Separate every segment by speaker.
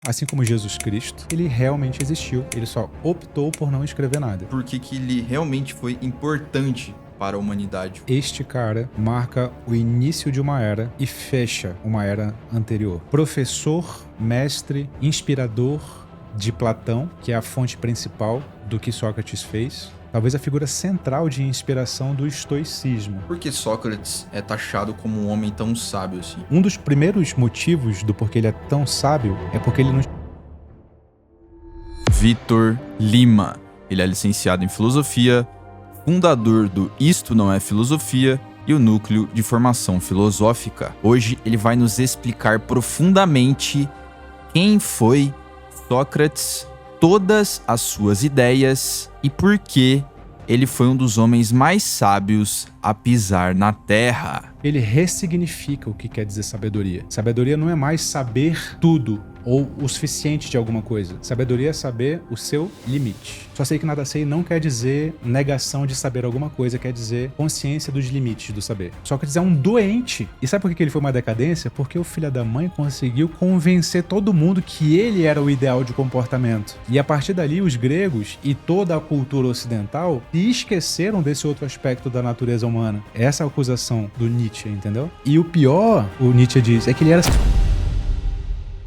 Speaker 1: Assim como Jesus Cristo, ele realmente existiu, ele só optou por não escrever nada.
Speaker 2: Por que ele realmente foi importante para a humanidade?
Speaker 1: Este cara marca o início de uma era e fecha uma era anterior. Professor, mestre, inspirador de Platão, que é a fonte principal do que Sócrates fez. Talvez a figura central de inspiração do estoicismo.
Speaker 2: Por que Sócrates é taxado como um homem tão sábio assim?
Speaker 1: Um dos primeiros motivos do porquê ele é tão sábio é porque ele não...
Speaker 2: Vitor Lima. Ele é licenciado em filosofia, fundador do Isto Não É Filosofia e o Núcleo de Formação Filosófica. Hoje ele vai nos explicar profundamente quem foi Sócrates, todas as suas ideias e por que ele foi um dos homens mais sábios a pisar na Terra.
Speaker 1: Ele ressignifica o que quer dizer sabedoria. Sabedoria não é mais saber tudo ou o suficiente de alguma coisa. Sabedoria é saber o seu limite. Só sei que nada sei não quer dizer negação de saber alguma coisa, quer dizer consciência dos limites do saber. Sócrates é um doente. E sabe por que ele foi uma decadência? Porque o filho da mãe conseguiu convencer todo mundo que ele era o ideal de comportamento. E a partir dali, os gregos e toda a cultura ocidental se esqueceram desse outro aspecto da natureza humana. Essa é a acusação do Nietzsche, entendeu? E o pior, o Nietzsche diz, é que ele era...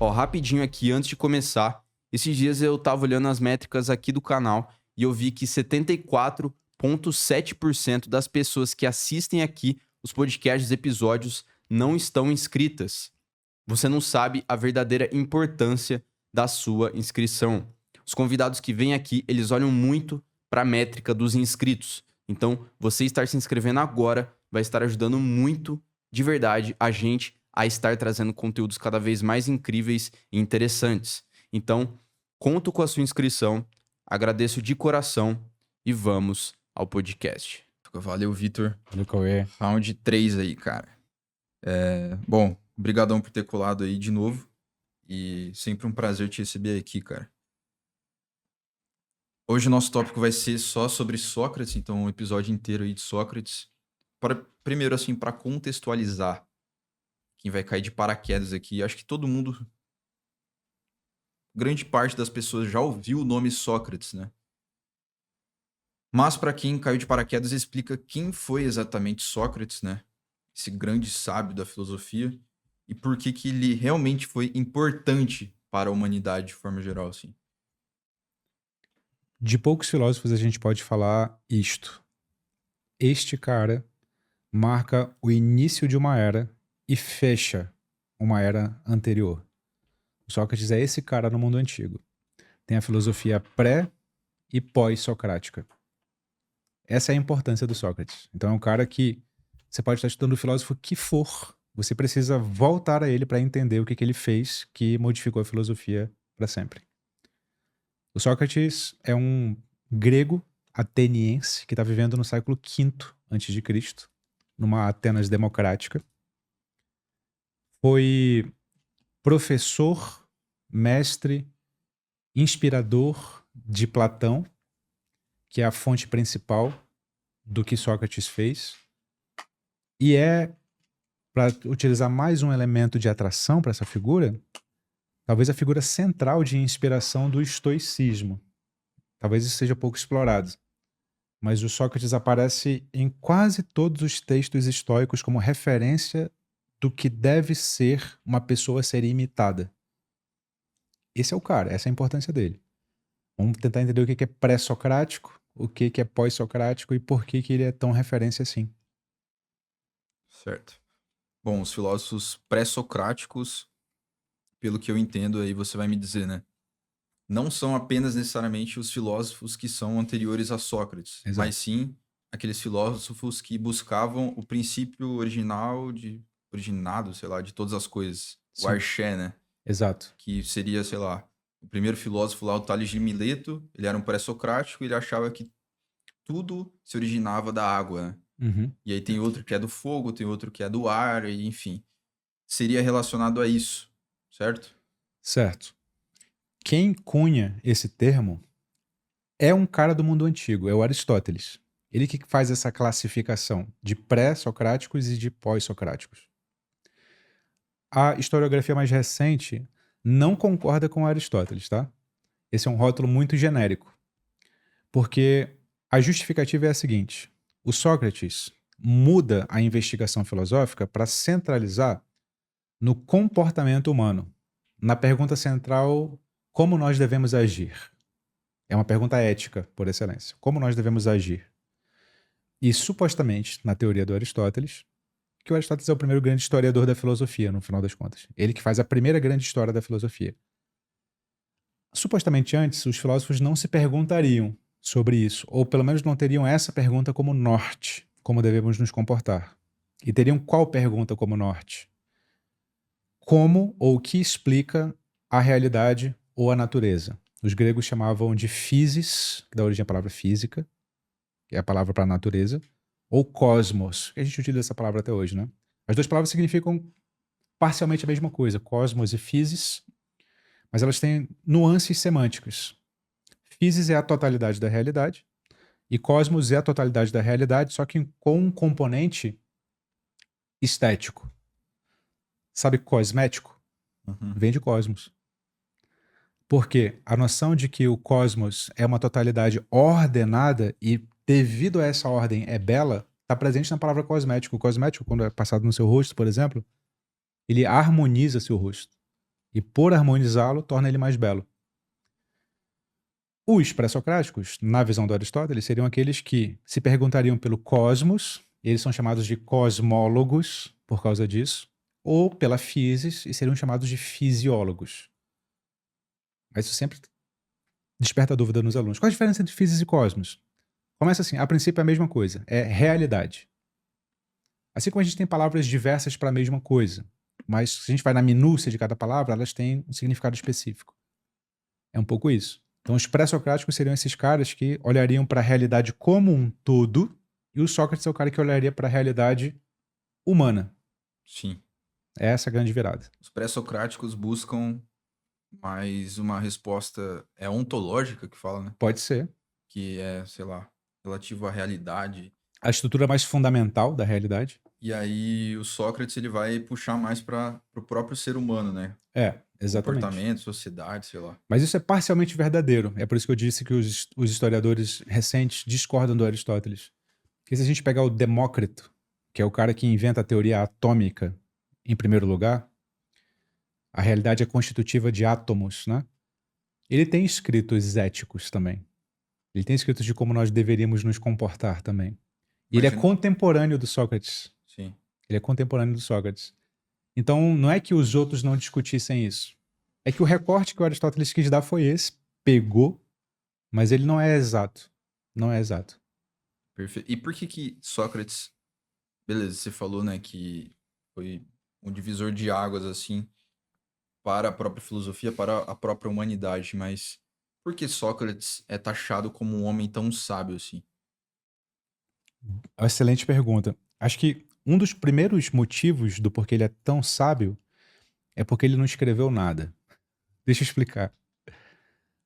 Speaker 2: Ó, rapidinho aqui, antes de começar, esses dias eu tava olhando as métricas aqui do canal e eu vi que 74,7% das pessoas que assistem aqui os podcasts, episódios, não estão inscritas. Você não sabe a verdadeira importância da sua inscrição. Os convidados que vêm aqui, eles olham muito para a métrica dos inscritos. Então, você estar se inscrevendo agora vai estar ajudando muito, de verdade, a gente a estar trazendo conteúdos cada vez mais incríveis e interessantes. Então, conto com a sua inscrição, agradeço de coração e vamos ao podcast. Valeu, Vitor.
Speaker 1: Valeu, Cauê.
Speaker 2: Round 3 aí, cara. Bom, brigadão por ter colado aí de novo e sempre um prazer te receber aqui, cara. Hoje o nosso tópico vai ser só sobre Sócrates, então um episódio inteiro aí de Sócrates. Primeiro, assim, para contextualizar quem vai cair de paraquedas aqui, acho que todo mundo, grande parte das pessoas já ouviu o nome Sócrates, né? Mas para quem caiu de paraquedas, explica quem foi exatamente Sócrates, né? Esse grande sábio da filosofia e por que ele realmente foi importante para a humanidade de forma geral, assim.
Speaker 1: De poucos filósofos a gente pode falar isto. Este cara marca o início de uma era e fecha uma era anterior. O Sócrates é esse cara no mundo antigo. Tem a filosofia pré e pós-socrática. Essa é a importância do Sócrates. Então é um cara que você pode estar estudando o filósofo que for, você precisa voltar a ele para entender o que ele fez que modificou a filosofia para sempre. O Sócrates é um grego ateniense que está vivendo no século V a.C., numa Atenas democrática. Foi professor, mestre, inspirador de Platão, que é a fonte principal do que Sócrates fez. E para utilizar mais um elemento de atração para essa figura, talvez a figura central de inspiração do estoicismo. Talvez isso seja pouco explorado. Mas o Sócrates aparece em quase todos os textos estoicos como referência do que deve ser uma pessoa a ser imitada. Esse é o cara, essa é a importância dele. Vamos tentar entender o que é pré-socrático, o que é pós-socrático e por que ele é tão referência assim.
Speaker 2: Certo. Bom, os filósofos pré-socráticos, pelo que eu entendo, aí você vai me dizer, né? Não são apenas necessariamente os filósofos que são anteriores a Sócrates,
Speaker 1: Exato.
Speaker 2: mas sim aqueles filósofos que buscavam o princípio originado, sei lá, de todas as coisas.
Speaker 1: Sim.
Speaker 2: O arché, né?
Speaker 1: Exato.
Speaker 2: Que seria, sei lá, o primeiro filósofo lá, o Tales de Mileto, ele era um pré-socrático e ele achava que tudo se originava da água, né?
Speaker 1: Uhum.
Speaker 2: E aí tem outro que é do fogo, tem outro que é do ar, e enfim. Seria relacionado a isso, certo?
Speaker 1: Certo. Quem cunha esse termo é um cara do mundo antigo, é o Aristóteles. Ele que faz essa classificação de pré-socráticos e de pós-socráticos. A historiografia mais recente não concorda com Aristóteles, tá? Esse é um rótulo muito genérico. Porque a justificativa é a seguinte: o Sócrates muda a investigação filosófica para centralizar no comportamento humano, na pergunta central, como nós devemos agir? É uma pergunta ética, por excelência. Como nós devemos agir? E supostamente, na teoria do Aristóteles, que o Aristóteles é o primeiro grande historiador da filosofia, no final das contas. Ele que faz a primeira grande história da filosofia. Supostamente antes, os filósofos não se perguntariam sobre isso, ou pelo menos não teriam essa pergunta como norte, como devemos nos comportar. E teriam qual pergunta como norte? Como ou o que explica a realidade ou a natureza? Os gregos chamavam de physis, que dá origem à palavra física, que é a palavra para a natureza, ou cosmos, que a gente utiliza essa palavra até hoje, né? As duas palavras significam parcialmente a mesma coisa, cosmos e physis, mas elas têm nuances semânticas. Physis é a totalidade da realidade e cosmos é a totalidade da realidade, só que com um componente estético. Sabe cosmético? Vem de cosmos. Porque a noção de que o cosmos é uma totalidade ordenada e devido a essa ordem é bela, está presente na palavra cosmético. O cosmético, quando é passado no seu rosto, por exemplo, ele harmoniza seu rosto. E por harmonizá-lo, torna ele mais belo. Os pré-socráticos, na visão do Aristóteles, seriam aqueles que se perguntariam pelo cosmos, e eles são chamados de cosmólogos por causa disso, ou pela physis, e seriam chamados de fisiólogos. Mas isso sempre desperta dúvida nos alunos. Qual a diferença entre physis e cosmos? Começa assim, a princípio é a mesma coisa, é realidade. Assim como a gente tem palavras diversas para a mesma coisa, mas se a gente vai na minúcia de cada palavra, elas têm um significado específico. É um pouco isso. Então os pré-socráticos seriam esses caras que olhariam para a realidade como um todo, e o Sócrates é o cara que olharia para a realidade humana.
Speaker 3: Sim.
Speaker 1: É essa a grande virada.
Speaker 3: Os pré-socráticos buscam mais uma resposta ontológica que fala, né?
Speaker 1: Pode ser.
Speaker 3: Que é, sei lá, relativo à realidade.
Speaker 1: A estrutura mais fundamental da realidade.
Speaker 3: E aí o Sócrates ele vai puxar mais para o próprio ser humano, né?
Speaker 1: É, exatamente.
Speaker 3: Comportamento, sociedade, sei lá.
Speaker 1: Mas isso é parcialmente verdadeiro. É por isso que eu disse que os historiadores recentes discordam do Aristóteles. Porque se a gente pegar o Demócrito, que é o cara que inventa a teoria atômica, em primeiro lugar, a realidade é constitutiva de átomos, né? Ele tem escritos éticos também. Ele tem escritos de como nós deveríamos nos comportar também. E ele é contemporâneo do Sócrates.
Speaker 3: Sim.
Speaker 1: Ele é contemporâneo do Sócrates. Então, não é que os outros não discutissem isso. É que o recorte que o Aristóteles quis dar foi esse, pegou, mas ele não é exato. Não é exato.
Speaker 3: Perfeito. E por que Sócrates... Beleza, você falou, né, que foi um divisor de águas, assim, para a própria filosofia, para a própria humanidade, mas por que Sócrates é taxado como um homem tão sábio, assim?
Speaker 1: Excelente pergunta. Acho que um dos primeiros motivos do porquê ele é tão sábio é porque ele não escreveu nada. Deixa eu explicar.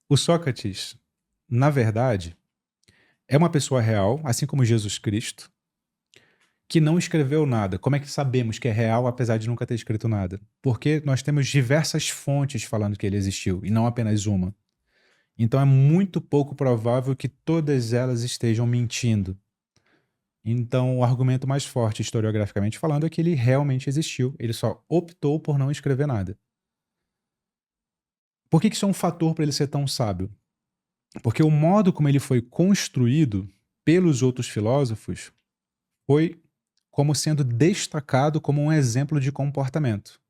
Speaker 1: O Sócrates, na verdade, é uma pessoa real, assim como Jesus Cristo, que não escreveu nada. Como é que sabemos que é real, apesar de nunca ter escrito nada? Porque nós temos diversas fontes falando que ele existiu, e não apenas uma. Então é muito pouco provável que todas elas estejam mentindo. Então o argumento mais forte, historiograficamente falando, é que ele realmente existiu. Ele só optou por não escrever nada. Por que isso é um fator para ele ser tão sábio? Porque o modo como ele foi construído pelos outros filósofos foi como sendo destacado como um exemplo de comportamento.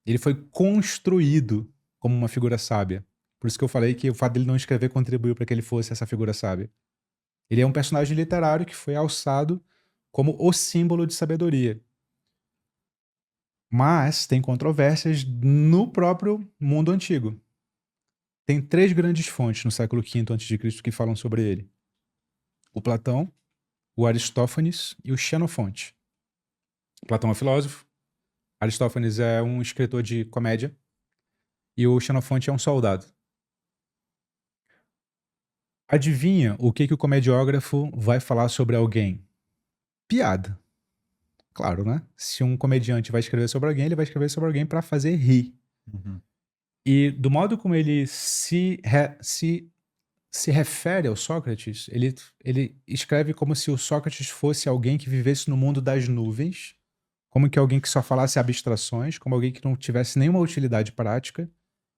Speaker 1: Ele foi construído como uma figura sábia. Por isso que eu falei que o fato dele não escrever contribuiu para que ele fosse essa figura sábia. Ele é um personagem literário que foi alçado como o símbolo de sabedoria. Mas tem controvérsias no próprio mundo antigo. Tem 3 grandes fontes no século V a.C. que falam sobre ele. O Platão, o Aristófanes e o Xenofonte. Platão é filósofo, Aristófanes é um escritor de comédia e o Xenofonte é um soldado. Adivinha o que o comediógrafo vai falar sobre alguém? Piada. Claro, né? Se um comediante vai escrever sobre alguém, ele vai escrever sobre alguém para fazer rir.
Speaker 3: Uhum.
Speaker 1: E do modo como ele se refere ao Sócrates, ele escreve como se o Sócrates fosse alguém que vivesse no mundo das nuvens, como que alguém que só falasse abstrações, como alguém que não tivesse nenhuma utilidade prática,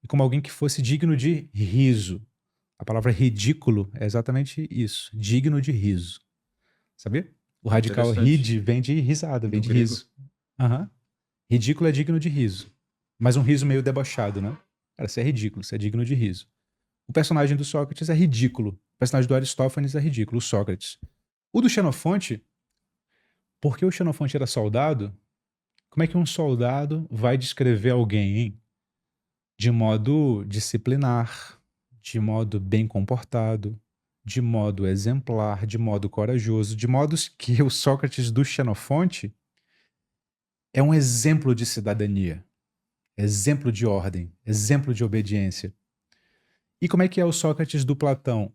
Speaker 1: e como alguém que fosse digno de riso. A palavra ridículo é exatamente isso, digno de riso. Sabia? O radical
Speaker 3: Interessante.
Speaker 1: ride vem de risada, vem
Speaker 3: Do
Speaker 1: de
Speaker 3: grego.
Speaker 1: riso. Aham. Ridículo é digno de riso. Mas um riso meio debochado, né? Cara, isso é ridículo, isso é digno de riso. O personagem do Sócrates é ridículo. O personagem do Aristófanes é ridículo, o Sócrates. O do Xenofonte, porque o Xenofonte era soldado, como é que um soldado vai descrever alguém, hein? De modo disciplinar, de modo bem comportado, de modo exemplar, de modo corajoso, de modos que o Sócrates do Xenofonte é um exemplo de cidadania, exemplo de ordem, exemplo de obediência. E como é que é o Sócrates do Platão?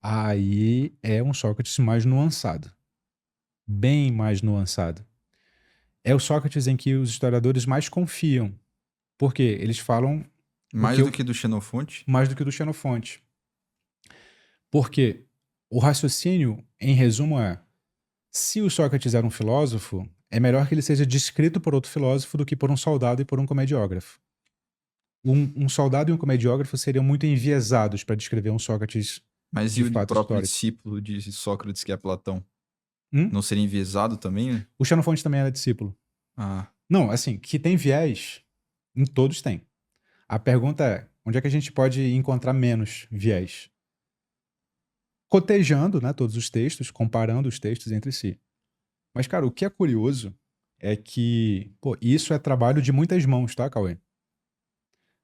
Speaker 1: Aí é um Sócrates mais nuançado, bem mais nuançado. É o Sócrates em que os historiadores mais confiam, porque eles falam
Speaker 3: Mais
Speaker 1: que
Speaker 3: do que do Xenofonte?
Speaker 1: mais do que do Xenofonte. Porque o raciocínio, em resumo, é: se o Sócrates era um filósofo, é melhor que ele seja descrito por outro filósofo do que por um soldado e por um comediógrafo. Um soldado e um comediógrafo seriam muito enviesados para descrever um Sócrates
Speaker 3: Mas
Speaker 1: de
Speaker 3: e o
Speaker 1: fato
Speaker 3: próprio
Speaker 1: histórico.
Speaker 3: discípulo de Sócrates, que é Platão?
Speaker 1: Hum?
Speaker 3: Não seria enviesado também, né?
Speaker 1: O Xenofonte também era discípulo.
Speaker 3: Ah,
Speaker 1: Não, assim, que tem viés, em todos tem. A pergunta é: onde é que a gente pode encontrar menos viés? Cotejando, né, todos os textos, comparando os textos entre si. Mas, cara, o que é curioso é que, pô, isso é trabalho de muitas mãos, tá, Cauê?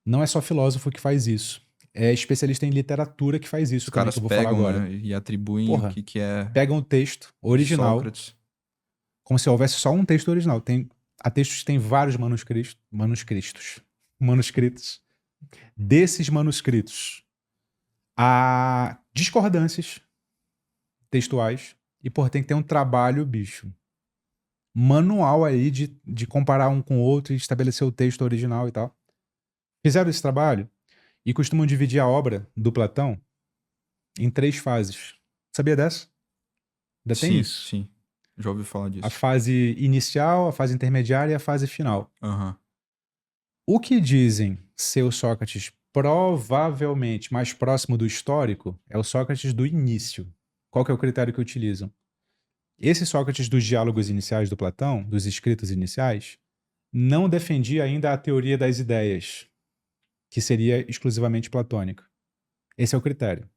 Speaker 1: Não é só filósofo que faz isso. É especialista em literatura que faz
Speaker 3: os
Speaker 1: isso também,
Speaker 3: caras
Speaker 1: que eu vou falar
Speaker 3: pegam,
Speaker 1: agora.
Speaker 3: né, e atribuem o
Speaker 1: Porra,
Speaker 3: que é
Speaker 1: pegam o texto
Speaker 3: de
Speaker 1: original,
Speaker 3: Sócrates.
Speaker 1: como se houvesse só um texto original. Há textos que têm vários manuscritos. Desses manuscritos, há discordâncias textuais e, porra, tem que ter um trabalho, bicho, manual aí de comparar um com o outro e estabelecer o texto original e tal. Fizeram esse trabalho e costumam dividir a obra do Platão em 3 fases. Sabia dessa? Ainda tem
Speaker 3: Sim,
Speaker 1: isso.
Speaker 3: sim. Já ouvi falar
Speaker 1: A
Speaker 3: disso.
Speaker 1: fase inicial, a fase intermediária e a fase final.
Speaker 3: Aham.
Speaker 1: O que dizem ser o Sócrates provavelmente mais próximo do histórico é o Sócrates do início. Qual que é o critério que utilizam? Esse Sócrates dos diálogos iniciais do Platão, dos escritos iniciais, não defendia ainda a teoria das ideias, que seria exclusivamente platônica. Esse é o critério.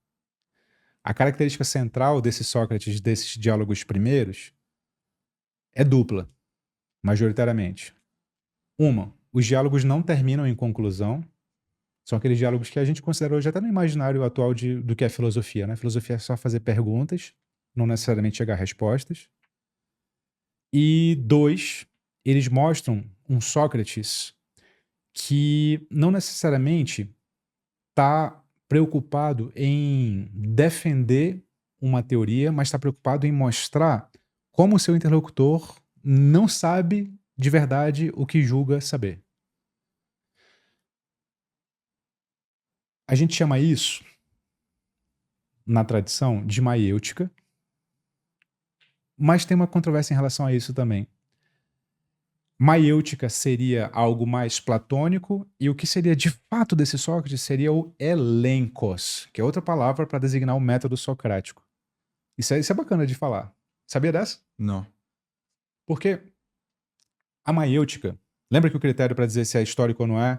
Speaker 1: A característica central desse Sócrates, desses diálogos primeiros, é dupla, majoritariamente. Uma, os diálogos não terminam em conclusão. São aqueles diálogos que a gente considera hoje até no imaginário atual do que é filosofia, né? Filosofia é só fazer perguntas, não necessariamente chegar a respostas. E 2, eles mostram um Sócrates que não necessariamente está preocupado em defender uma teoria, mas está preocupado em mostrar como o seu interlocutor não sabe de verdade o que julga saber. A gente chama isso, na tradição, de maiêutica, mas tem uma controvérsia em relação a isso também. Maiêutica seria algo mais platônico, e o que seria de fato desse Sócrates seria o elenkos, que é outra palavra para designar o método socrático. Isso é bacana de falar. Sabia dessa?
Speaker 3: Não.
Speaker 1: Porque a maiêutica, lembra que o critério para dizer se é histórico ou não é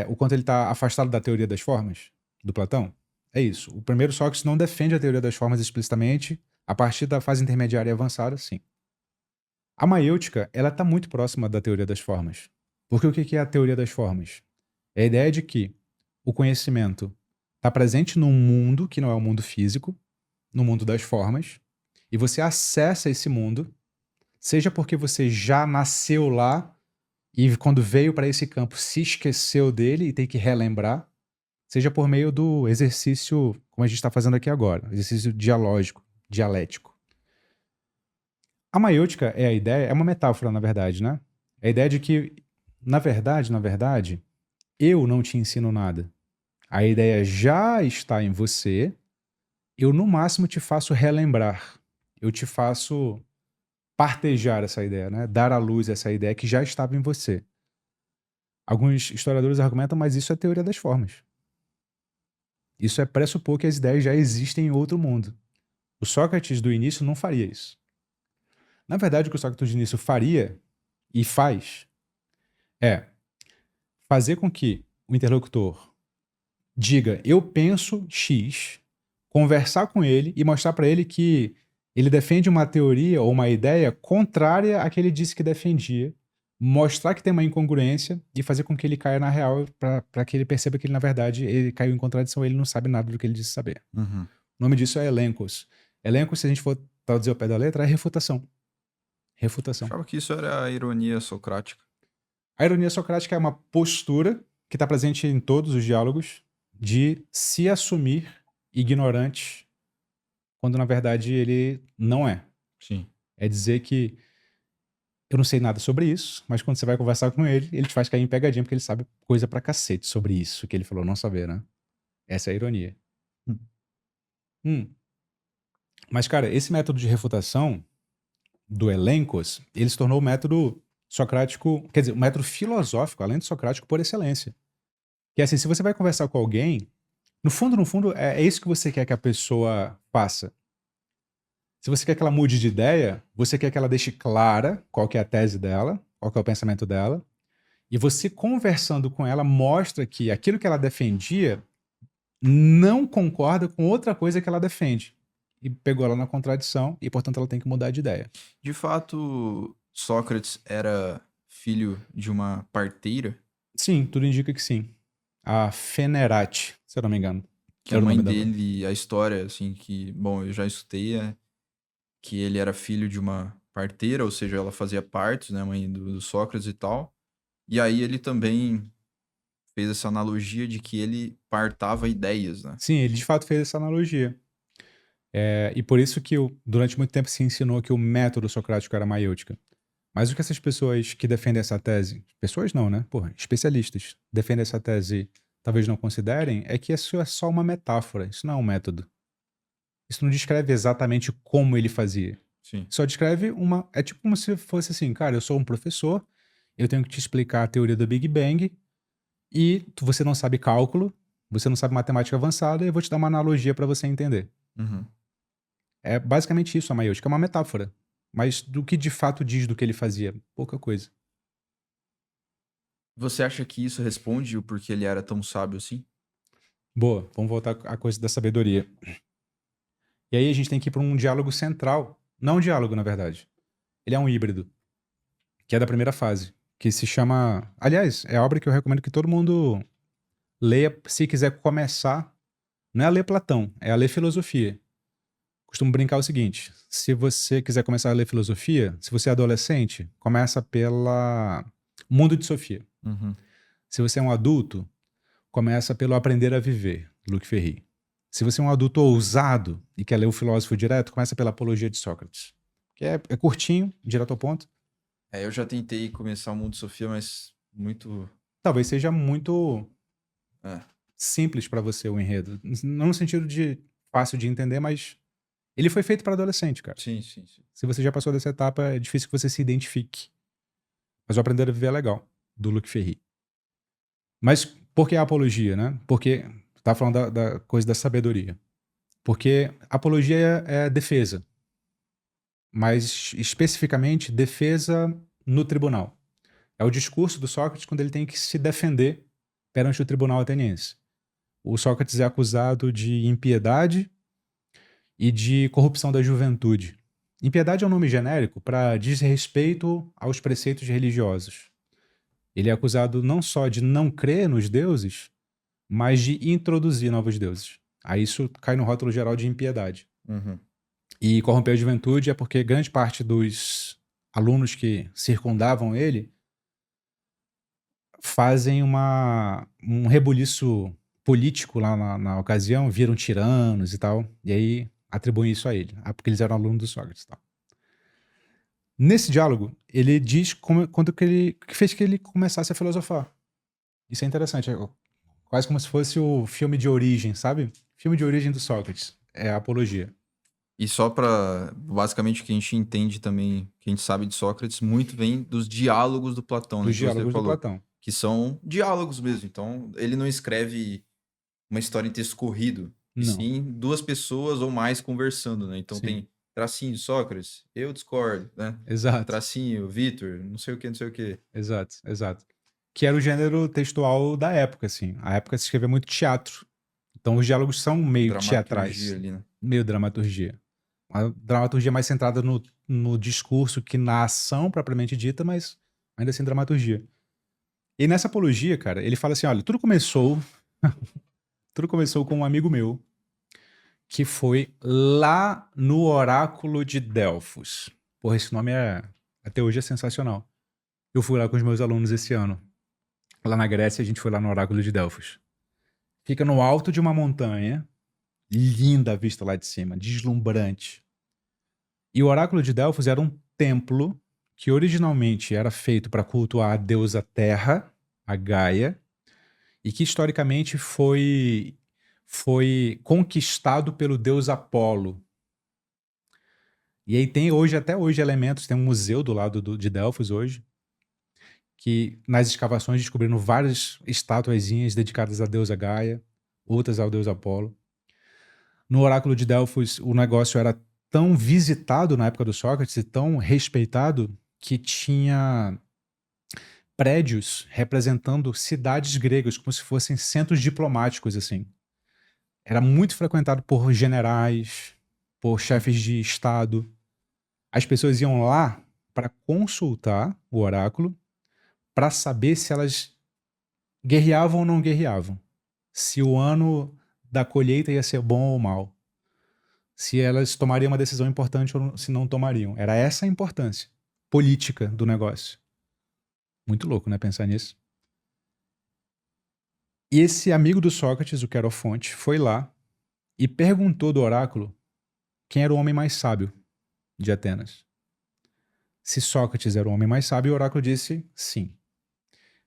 Speaker 1: o quanto ele está afastado da teoria das formas, do Platão? É isso. O primeiro Sócrates não defende a teoria das formas explicitamente, a partir da fase intermediária e avançada, sim. A maiêutica, ela está muito próxima da teoria das formas. Porque o que é a teoria das formas? É a ideia de que o conhecimento está presente num mundo que não é o mundo físico, no mundo das formas, e você acessa esse mundo, seja porque você já nasceu lá e quando veio para esse campo se esqueceu dele e tem que relembrar, seja por meio do exercício, como a gente está fazendo aqui agora, exercício dialógico, dialético. A maiêutica é a ideia, é uma metáfora, na verdade, né? É a ideia de que, na verdade, eu não te ensino nada. A ideia já está em você, eu no máximo te faço relembrar. Eu te faço partejar essa ideia, né? Dar à luz essa ideia que já estava em você. Alguns historiadores argumentam, mas isso é teoria das formas. Isso é pressupor que as ideias já existem em outro mundo. O Sócrates do início não faria isso. Na verdade, o que o Sócrates do início faria e faz é fazer com que o interlocutor diga eu penso X, conversar com ele e mostrar para ele que ele defende uma teoria ou uma ideia contrária à que ele disse que defendia, mostrar que tem uma incongruência e fazer com que ele caia na real para que ele perceba que ele, na verdade, ele caiu em contradição, ele não sabe nada do que ele disse saber.
Speaker 3: Uhum.
Speaker 1: O nome disso é elencos. Elencos, se a gente for traduzir ao pé da letra, é refutação. Refutação.
Speaker 3: Achava que isso era a ironia socrática.
Speaker 1: A ironia socrática é uma postura que está presente em todos os diálogos de se assumir ignorante quando, na verdade, ele não é.
Speaker 3: Sim.
Speaker 1: É dizer que eu não sei nada sobre isso, mas quando você vai conversar com ele, ele te faz cair em pegadinha porque ele sabe coisa pra cacete sobre isso que ele falou não saber, né? Essa é a ironia. Mas, cara, esse método de refutação do elencos, ele se tornou o método socrático, quer dizer, o método filosófico, além do socrático, por excelência. Que é assim, se você vai conversar com alguém, no fundo, é isso que você quer que a pessoa faça. Se você quer que ela mude de ideia, você quer que ela deixe clara qual que é a tese dela, qual que é o pensamento dela, e você conversando com ela mostra que aquilo que ela defendia não concorda com outra coisa que ela defende. E pegou ela na contradição e, portanto, ela tem que mudar de ideia.
Speaker 3: De fato, Sócrates era filho de uma parteira,
Speaker 1: Sim, tudo indica que sim. A Fenerate, se eu não me engano.
Speaker 3: que a
Speaker 1: Era o
Speaker 3: mãe
Speaker 1: nome dela.
Speaker 3: dele, a história, assim, que, bom, eu já escutei, é que ele era filho de uma parteira, ou seja, ela fazia partos, né, a mãe do Sócrates e tal. E aí ele também fez essa analogia de que ele partava ideias, né?
Speaker 1: Sim, ele de fato fez essa analogia. E por isso que durante muito tempo se ensinou que o método socrático era a maiêutica. Mas o que essas pessoas que defendem essa tese, pessoas não, né? Porra, especialistas, defendem essa tese, talvez não considerem, é que isso é só uma metáfora, isso não é um método. Isso não descreve exatamente como ele fazia.
Speaker 3: Sim.
Speaker 1: Só descreve uma. É tipo como se fosse assim, cara, eu sou um professor, eu tenho que te explicar a teoria do Big Bang, e você não sabe cálculo, você não sabe matemática avançada, e eu vou te dar uma analogia para você entender.
Speaker 3: Uhum.
Speaker 1: É basicamente isso a maiêutica, é uma metáfora. Mas do que de fato diz do que ele fazia? Pouca coisa.
Speaker 3: Você acha que isso responde o porquê ele era tão sábio assim?
Speaker 1: Boa, vamos voltar à coisa da sabedoria. E aí a gente tem que ir para um diálogo central. Não um diálogo, na verdade. Ele é um híbrido, que é da primeira fase, que se chama... Aliás, é a obra que eu recomendo que todo mundo leia se quiser começar. Não é a ler Platão, é a ler filosofia. Costumo brincar o seguinte, se você quiser começar a ler filosofia, se você é adolescente, começa pela Mundo de Sofia.
Speaker 3: Uhum.
Speaker 1: Se você é um adulto, começa pelo Aprender a Viver, Luc Ferry. Se você é um adulto ousado e quer ler o filósofo direto, começa pela Apologia de Sócrates. Que é curtinho, direto ao ponto.
Speaker 3: Eu já tentei começar o Mundo de Sofia, mas muito...
Speaker 1: Talvez seja muito
Speaker 3: É.
Speaker 1: simples para você o enredo. Não no sentido de fácil de entender, mas ele foi feito para adolescente, cara.
Speaker 3: Sim.
Speaker 1: Se você já passou dessa etapa, é difícil que você se identifique. Mas o Aprender a Viver é legal, do Luc Ferry. Mas por que a apologia, né? Porque tá falando da coisa da sabedoria. Porque apologia é defesa. Mas especificamente defesa no tribunal. É o discurso do Sócrates quando ele tem que se defender perante o tribunal ateniense. O Sócrates é acusado de impiedade e de corrupção da juventude. Impiedade é um nome genérico para desrespeito aos preceitos religiosos. Ele é acusado não só de não crer nos deuses, mas de introduzir novos deuses. Aí isso cai no rótulo geral de impiedade.
Speaker 3: Uhum.
Speaker 1: E corromper a juventude é porque grande parte dos alunos que circundavam ele fazem um rebuliço político lá na ocasião, viram tiranos e tal, e aí atribuem isso a ele, porque eles eram alunos do Sócrates e tal. Nesse diálogo, ele diz quando que fez que ele começasse a filosofar. Isso é interessante. Quase como se fosse o filme de origem, sabe? Filme de origem do Sócrates. É a apologia.
Speaker 3: E só pra. Basicamente, o que a gente entende também, que a gente sabe de Sócrates, muito vem dos diálogos do Platão, né?
Speaker 1: Dos
Speaker 3: Que você
Speaker 1: diálogos do
Speaker 3: falou.
Speaker 1: Platão.
Speaker 3: Que são diálogos mesmo. Então, ele não escreve uma história em texto corrido. E
Speaker 1: Não.
Speaker 3: sim duas pessoas ou mais conversando, né? Então
Speaker 1: Sim.
Speaker 3: tem tracinho de Sócrates, eu discordo, né?
Speaker 1: Exato.
Speaker 3: Tracinho, Vitor, não sei o que, não sei o que.
Speaker 1: Exato, exato. Que era o gênero textual da época, assim. A época se escrevia muito teatro. Então os diálogos são meio teatrais.
Speaker 3: Dramaturgia ali, né?
Speaker 1: Meio dramaturgia. Uma dramaturgia mais centrada no discurso que na ação propriamente dita, mas ainda assim dramaturgia. E nessa apologia, cara, ele fala assim, olha, tudo começou com um amigo meu que foi lá no Oráculo de Delfos. Porra, esse nome até hoje é sensacional. Eu fui lá com os meus alunos esse ano. Lá na Grécia, a gente foi lá no Oráculo de Delfos. Fica no alto de uma montanha, linda a vista lá de cima, deslumbrante. E o Oráculo de Delfos era um templo que originalmente era feito para cultuar a deusa Terra, a Gaia, e que historicamente foi conquistado pelo deus Apolo. E aí tem até hoje elementos, tem um museu do lado de Delfos hoje, que nas escavações descobriram várias estatuazinhas dedicadas à deusa Gaia, outras ao deus Apolo. No Oráculo de Delfos, o negócio era tão visitado na época do Sócrates e tão respeitado que tinha prédios representando cidades gregas, como se fossem centros diplomáticos, assim. Era muito frequentado por generais, por chefes de estado. As pessoas iam lá para consultar o oráculo para saber se elas guerreavam ou não guerreavam. Se o ano da colheita ia ser bom ou mal. Se elas tomariam uma decisão importante ou se não tomariam. Era essa a importância política do negócio. Muito louco, né, pensar nisso. E esse amigo do Sócrates, o Querofonte, foi lá e perguntou do oráculo quem era o homem mais sábio de Atenas. Se Sócrates era o homem mais sábio, o oráculo disse sim.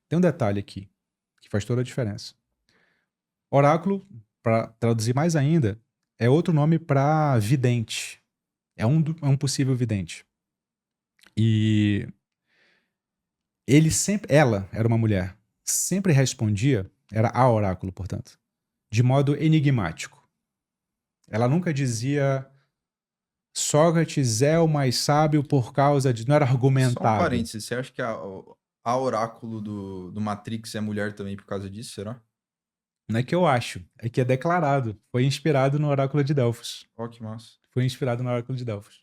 Speaker 1: Tem um detalhe aqui que faz toda a diferença. Oráculo, para traduzir mais ainda, é outro nome para vidente. É um possível vidente. E ela era uma mulher, sempre respondia, era a oráculo, portanto, de modo enigmático. Ela nunca dizia Sócrates é o mais sábio por causa de... Não era
Speaker 3: Só um
Speaker 1: argumentado.
Speaker 3: parênteses, você acha que a oráculo do Matrix é mulher também por causa disso, será?
Speaker 1: Não é que eu acho, é que é declarado. Foi inspirado no Oráculo de Delfos.
Speaker 3: Ó, que massa.
Speaker 1: Foi inspirado no Oráculo de Delfos.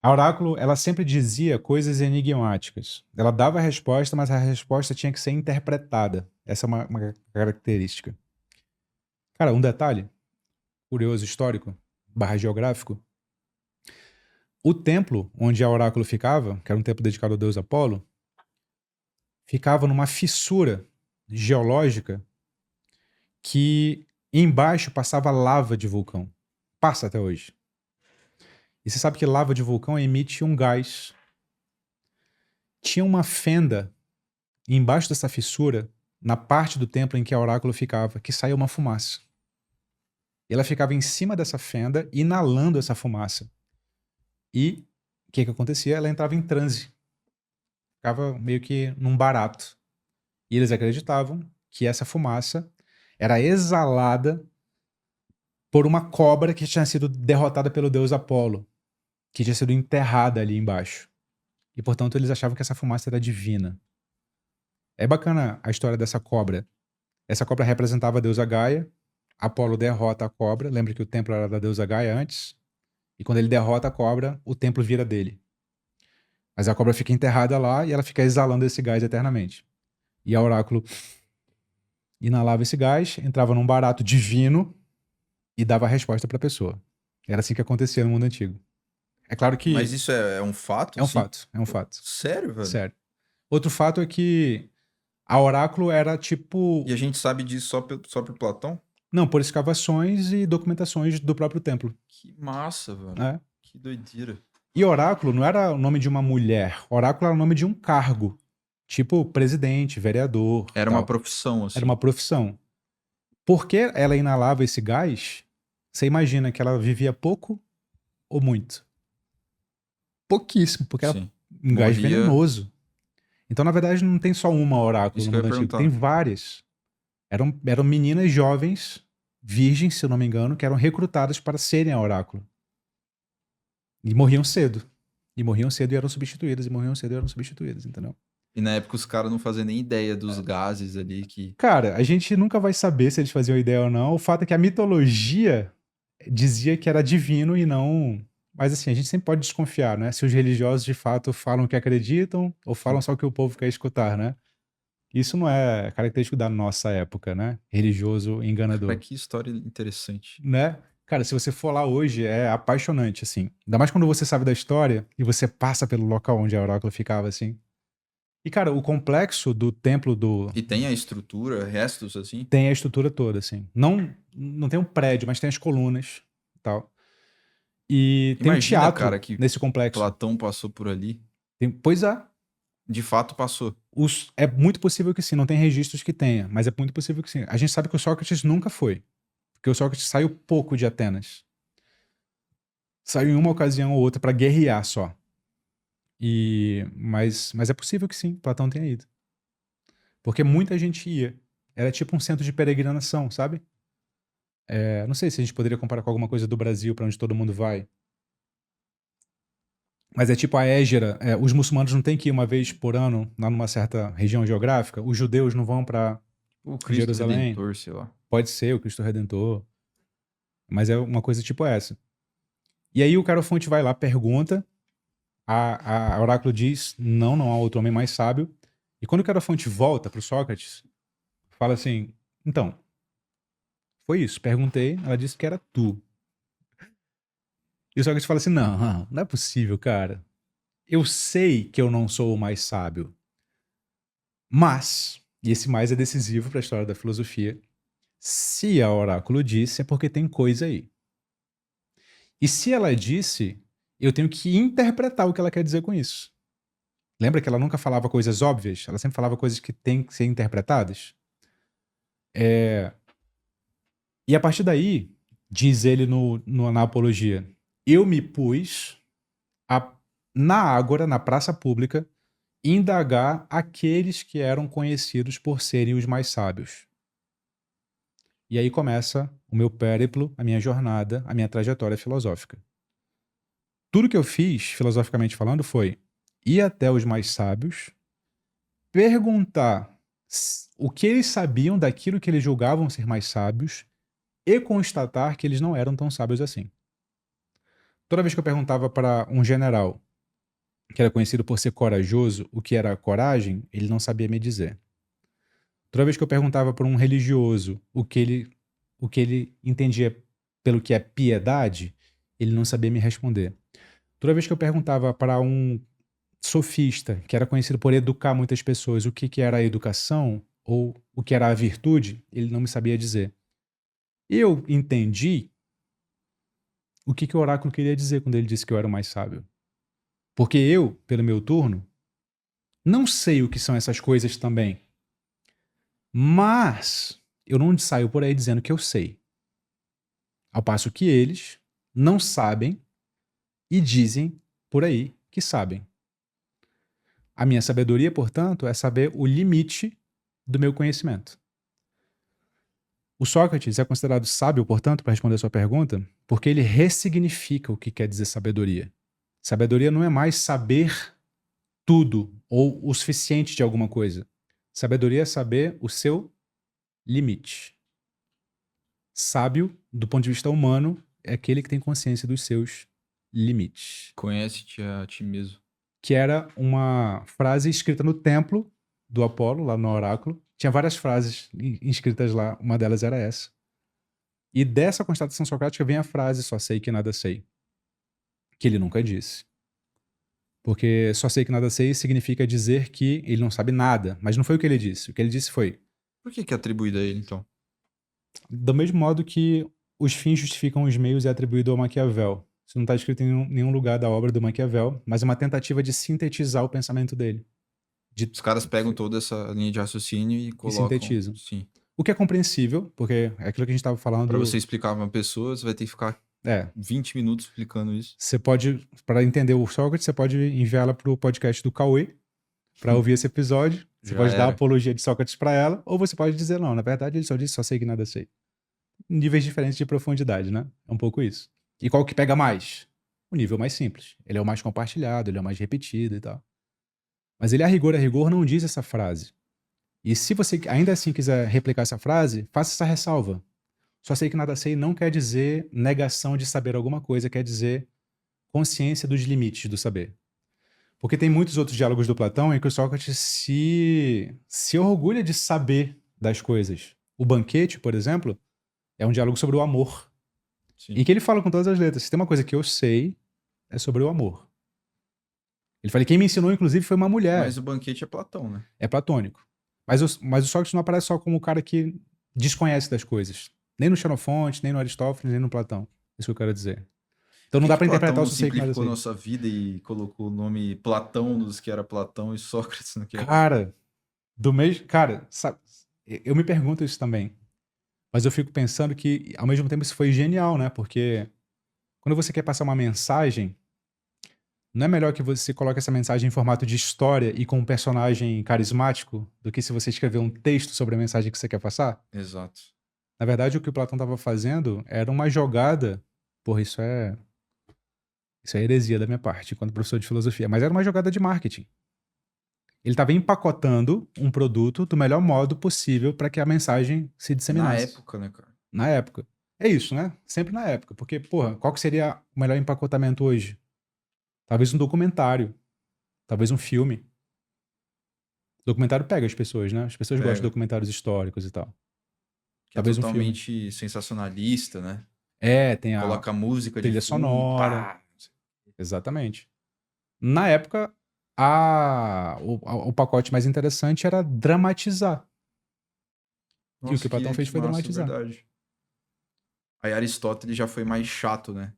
Speaker 1: A oráculo, ela sempre dizia coisas enigmáticas. Ela dava a resposta, mas a resposta tinha que ser interpretada. Essa é uma característica. Cara, um detalhe curioso, histórico, / geográfico. O templo onde a oráculo ficava, que era um templo dedicado ao deus Apolo, ficava numa fissura geológica que embaixo passava lava de vulcão. Passa até hoje. E você sabe que lava de vulcão emite um gás. Tinha uma fenda embaixo dessa fissura, na parte do templo em que a oráculo ficava, que saía uma fumaça. E ela ficava em cima dessa fenda, inalando essa fumaça. E o que acontecia? Ela entrava em transe. Ficava meio que num barato. E eles acreditavam que essa fumaça era exalada por uma cobra que tinha sido derrotada pelo deus Apolo, que tinha sido enterrada ali embaixo. E, portanto, eles achavam que essa fumaça era divina. É bacana a história dessa cobra. Essa cobra representava a deusa Gaia. Apolo derrota a cobra. Lembra que o templo era da deusa Gaia antes? E quando ele derrota a cobra, o templo vira dele. Mas a cobra fica enterrada lá e ela fica exalando esse gás eternamente. E a oráculo inalava esse gás, entrava num barato divino e dava a resposta para a pessoa. Era assim que acontecia no mundo antigo. É claro que...
Speaker 3: Mas isso é um fato?
Speaker 1: É um
Speaker 3: sim?
Speaker 1: fato, é um fato.
Speaker 3: Sério, velho?
Speaker 1: Sério. Outro fato é que a oráculo era tipo...
Speaker 3: E a gente sabe disso só por Platão?
Speaker 1: Não, por escavações e documentações do próprio templo.
Speaker 3: Que massa, velho.
Speaker 1: É.
Speaker 3: Que doideira.
Speaker 1: E oráculo não era o nome de uma mulher. Oráculo era o nome de um cargo Tipo presidente, vereador.
Speaker 3: Era
Speaker 1: tal.
Speaker 3: uma profissão, assim.
Speaker 1: Era uma profissão. Porque ela inalava esse gás, você imagina que ela vivia pouco ou muito? Pouquíssimo, porque era
Speaker 3: Sim.
Speaker 1: um gás
Speaker 3: Morria.
Speaker 1: venenoso. Então, na verdade, não tem só uma oráculo
Speaker 3: Isso
Speaker 1: no
Speaker 3: que eu
Speaker 1: mundo
Speaker 3: ia
Speaker 1: antigo,
Speaker 3: perguntar.
Speaker 1: tem várias. Eram meninas jovens, virgens, se eu não me engano, que eram recrutadas para serem a oráculo. E morriam cedo. E morriam cedo e eram substituídas, e morriam cedo e eram substituídas, entendeu?
Speaker 3: E na época os caras não faziam nem ideia dos gases ali que...
Speaker 1: Cara, a gente nunca vai saber se eles faziam ideia ou não. O fato é que a mitologia dizia que era divino e não. Mas assim, a gente sempre pode desconfiar, né? Se os religiosos de fato falam o que acreditam ou falam só o que o povo quer escutar, né? Isso não é característico da nossa época, né? Religioso
Speaker 3: Cara,
Speaker 1: enganador,
Speaker 3: que história interessante.
Speaker 1: né? Cara, se você for lá hoje, é apaixonante, assim. Ainda mais quando você sabe da história e você passa pelo local onde a oráculo ficava, assim. E, cara, o complexo do templo do,
Speaker 3: E tem a estrutura, restos, assim?
Speaker 1: tem a estrutura toda, assim. Não tem um prédio, mas tem as colunas e tal. E tem um
Speaker 3: Imagina,
Speaker 1: teatro
Speaker 3: cara, que
Speaker 1: nesse complexo.
Speaker 3: Platão passou por ali.
Speaker 1: Pois é.
Speaker 3: De fato passou.
Speaker 1: É muito possível que sim. Não tem registros que tenha, mas é muito possível que sim. A gente sabe que o Sócrates nunca foi. Porque o Sócrates saiu pouco de Atenas. Saiu em uma ocasião ou outra para guerrear só. Mas é possível que sim, Platão tenha ido. Porque muita gente ia. Era tipo um centro de peregrinação, sabe? Não sei se a gente poderia comparar com alguma coisa do Brasil para onde todo mundo vai. Mas é tipo a Égera. Os muçulmanos não têm que ir uma vez por ano lá numa certa região geográfica. Os judeus não vão para
Speaker 3: O Cristo
Speaker 1: Jerusalém.
Speaker 3: Redentor, sei lá.
Speaker 1: Pode ser o Cristo Redentor. Mas é uma coisa tipo essa. E aí o Carofonte vai lá, pergunta. A oráculo diz: não há outro homem mais sábio. E quando o Carofonte volta pro Sócrates, fala assim: então, foi isso. Perguntei, ela disse que era tu. E o Sócrates fala assim: não é possível, cara. Eu sei que eu não sou o mais sábio. Mas, e esse mais é decisivo para a história da filosofia, se a oráculo disse, é porque tem coisa aí. E se ela disse, eu tenho que interpretar o que ela quer dizer com isso. Lembra que ela nunca falava coisas óbvias? Ela sempre falava coisas que têm que ser interpretadas? E a partir daí, diz ele na apologia, eu me pus na ágora, na praça pública, indagar aqueles que eram conhecidos por serem os mais sábios. E aí começa o meu périplo, a minha jornada, a minha trajetória filosófica. Tudo que eu fiz, filosoficamente falando, foi ir até os mais sábios, perguntar o que eles sabiam daquilo que eles julgavam ser mais sábios e constatar que eles não eram tão sábios assim. Toda vez que eu perguntava para um general, que era conhecido por ser corajoso, o que era coragem, ele não sabia me dizer. Toda vez que eu perguntava para um religioso o que ele entendia pelo que é piedade, ele não sabia me responder. Toda vez que eu perguntava para um sofista, que era conhecido por educar muitas pessoas, o que era a educação ou o que era a virtude, ele não me sabia dizer. Eu entendi o que o oráculo queria dizer quando ele disse que eu era o mais sábio. Porque eu, pelo meu turno, não sei o que são essas coisas também. Mas eu não saio por aí dizendo que eu sei. Ao passo que eles não sabem e dizem por aí que sabem. A minha sabedoria, portanto, é saber o limite do meu conhecimento. O Sócrates é considerado sábio, portanto, para responder a sua pergunta, porque ele ressignifica o que quer dizer sabedoria. Sabedoria não é mais saber tudo ou o suficiente de alguma coisa. Sabedoria é saber o seu limite. Sábio, do ponto de vista humano, é aquele que tem consciência dos seus limites.
Speaker 3: Conhece-te a ti mesmo.
Speaker 1: Que era uma frase escrita no templo do Apolo, lá no oráculo. Tinha várias frases inscritas lá, uma delas era essa. E dessa constatação socrática vem a frase só sei que nada sei, que ele nunca disse. Porque só sei que nada sei significa dizer que ele não sabe nada, mas não foi o que ele disse. O que ele disse foi:
Speaker 3: Por que é atribuído a ele, então?
Speaker 1: do mesmo modo que os fins justificam os meios é atribuído ao Maquiavel. Isso não está escrito em nenhum lugar da obra do Maquiavel, mas é uma tentativa de sintetizar o pensamento dele.
Speaker 3: Os caras pegam toda essa linha de raciocínio e colocam...
Speaker 1: sintetizam.
Speaker 3: Sim.
Speaker 1: O que é compreensível, porque é aquilo que a gente estava falando.
Speaker 3: Pra você explicar pra uma pessoa, você vai ter que ficar 20 minutos explicando isso.
Speaker 1: Você pode, para entender o Sócrates, você pode enviá-la para o podcast do Cauê, para ouvir esse episódio. Você
Speaker 3: Já
Speaker 1: pode dar a
Speaker 3: era.
Speaker 1: apologia de Sócrates para ela, ou você pode dizer, não, na verdade ele só disse, só sei que nada sei. Níveis diferentes de profundidade, né? É um pouco isso. E qual que pega mais? O nível mais simples. Ele é o mais compartilhado, ele é o mais repetido e tal. Mas ele, a rigor, não diz essa frase. E se você ainda assim quiser replicar essa frase, faça essa ressalva. Só sei que nada sei não quer dizer negação de saber alguma coisa, quer dizer consciência dos limites do saber. Porque tem muitos outros diálogos do Platão em que o Sócrates se orgulha de saber das coisas. O Banquete, por exemplo, é um diálogo sobre o amor.
Speaker 3: Sim.
Speaker 1: Em que ele fala com todas as letras. Se tem uma coisa que eu sei, é sobre o amor. Ele fala, quem me ensinou, inclusive, foi uma mulher.
Speaker 3: Mas o Banquete é Platão, né?
Speaker 1: É platônico. Mas o Sócrates não aparece só como o cara que desconhece das coisas. Nem no Xenofonte, nem no Aristófanes, nem no Platão. Isso que eu quero dizer. Então não dá pra interpretar o
Speaker 3: Platão
Speaker 1: só sei que nada
Speaker 3: simplificou
Speaker 1: sei.
Speaker 3: nossa vida e colocou o nome Platão nos que era Platão e Sócrates no que era...
Speaker 1: Cara, Cara, sabe, eu me pergunto isso também. Mas eu fico pensando que, ao mesmo tempo, isso foi genial, né? Porque quando você quer passar uma mensagem, não é melhor que você coloque essa mensagem em formato de história e com um personagem carismático do que se você escrever um texto sobre a mensagem que você quer passar?
Speaker 3: Exato.
Speaker 1: Na verdade, o que o Platão estava fazendo era uma jogada. Porra, isso é heresia da minha parte, enquanto professor de filosofia. Mas era uma jogada de marketing. Ele estava empacotando um produto do melhor modo possível para que a mensagem se
Speaker 3: Na
Speaker 1: disseminasse.
Speaker 3: época, né, cara?
Speaker 1: Na época. É isso, né? Sempre na época. Porque, porra, qual que seria o melhor empacotamento hoje? Talvez um documentário. Talvez um filme. O documentário pega as pessoas, né? As pessoas gostam de
Speaker 3: Pega.
Speaker 1: documentários históricos e tal.
Speaker 3: Que é
Speaker 1: Talvez um filme.
Speaker 3: totalmente sensacionalista, né?
Speaker 1: Tem a
Speaker 3: Coloca música de
Speaker 1: trilha
Speaker 3: fundo,
Speaker 1: sonora.
Speaker 3: pá.
Speaker 1: Exatamente. Na época, o pacote mais interessante era dramatizar. E o
Speaker 3: Nossa,
Speaker 1: que o Platão fez foi
Speaker 3: massa,
Speaker 1: dramatizar.
Speaker 3: verdade. Aí Aristóteles já foi mais chato, né?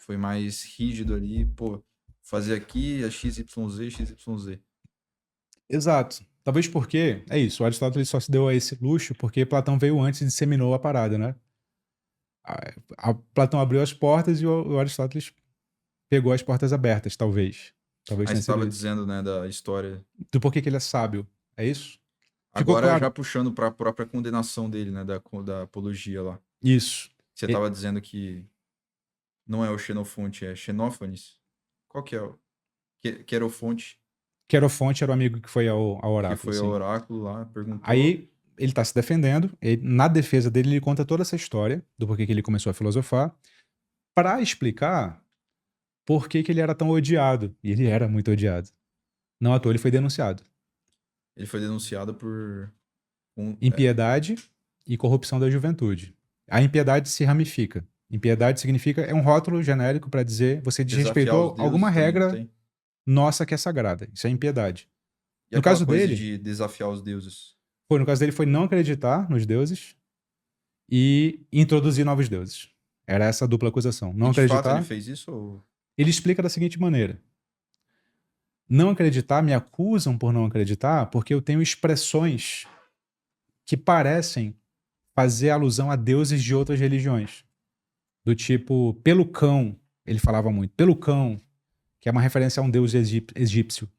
Speaker 3: Foi mais rígido ali, pô, fazer aqui é XYZ, XYZ.
Speaker 1: Exato. Talvez porque, é isso, o Aristóteles só se deu a esse luxo porque Platão veio antes e disseminou a parada, né? Platão abriu as portas e o Aristóteles pegou as portas abertas, talvez. Talvez
Speaker 3: Aí
Speaker 1: tenha
Speaker 3: você estava
Speaker 1: sido isso.
Speaker 3: dizendo, né, da história.
Speaker 1: Do porquê que ele é sábio. É isso? Ficou
Speaker 3: Agora
Speaker 1: claro.
Speaker 3: já puxando para a própria condenação dele, né, da apologia lá.
Speaker 1: Isso.
Speaker 3: Você estava dizendo que não é o Xenofonte, é Xenófanes. Qual que é o... Querofonte,
Speaker 1: Querofonte era o amigo que foi ao oráculo.
Speaker 3: que foi
Speaker 1: sim.
Speaker 3: ao oráculo lá, perguntou...
Speaker 1: Aí ele tá se defendendo, na defesa dele ele conta toda essa história do porquê que ele começou a filosofar para explicar por que ele era tão odiado. E ele era muito odiado. Não à toa ele foi denunciado.
Speaker 3: Ele foi denunciado por...
Speaker 1: Impiedade e corrupção da juventude. A impiedade se ramifica. Impiedade significa, é um rótulo genérico para dizer você
Speaker 3: desafiar
Speaker 1: desrespeitou
Speaker 3: os deuses
Speaker 1: alguma
Speaker 3: também, não
Speaker 1: regra
Speaker 3: tem?
Speaker 1: nossa que é sagrada. Isso é impiedade.
Speaker 3: E
Speaker 1: No
Speaker 3: aquela
Speaker 1: caso
Speaker 3: coisa
Speaker 1: dele,
Speaker 3: de desafiar os deuses?
Speaker 1: no caso dele foi não acreditar nos deuses e introduzir novos deuses. Era essa a dupla acusação. Não
Speaker 3: E de fato
Speaker 1: acreditar.
Speaker 3: ele fez isso ou...
Speaker 1: Ele explica da seguinte maneira: não acreditar, me acusam por não acreditar, porque eu tenho expressões que parecem fazer alusão a deuses de outras religiões. Do tipo, pelo cão, ele falava muito, pelo cão, que é uma referência a um deus egípcio.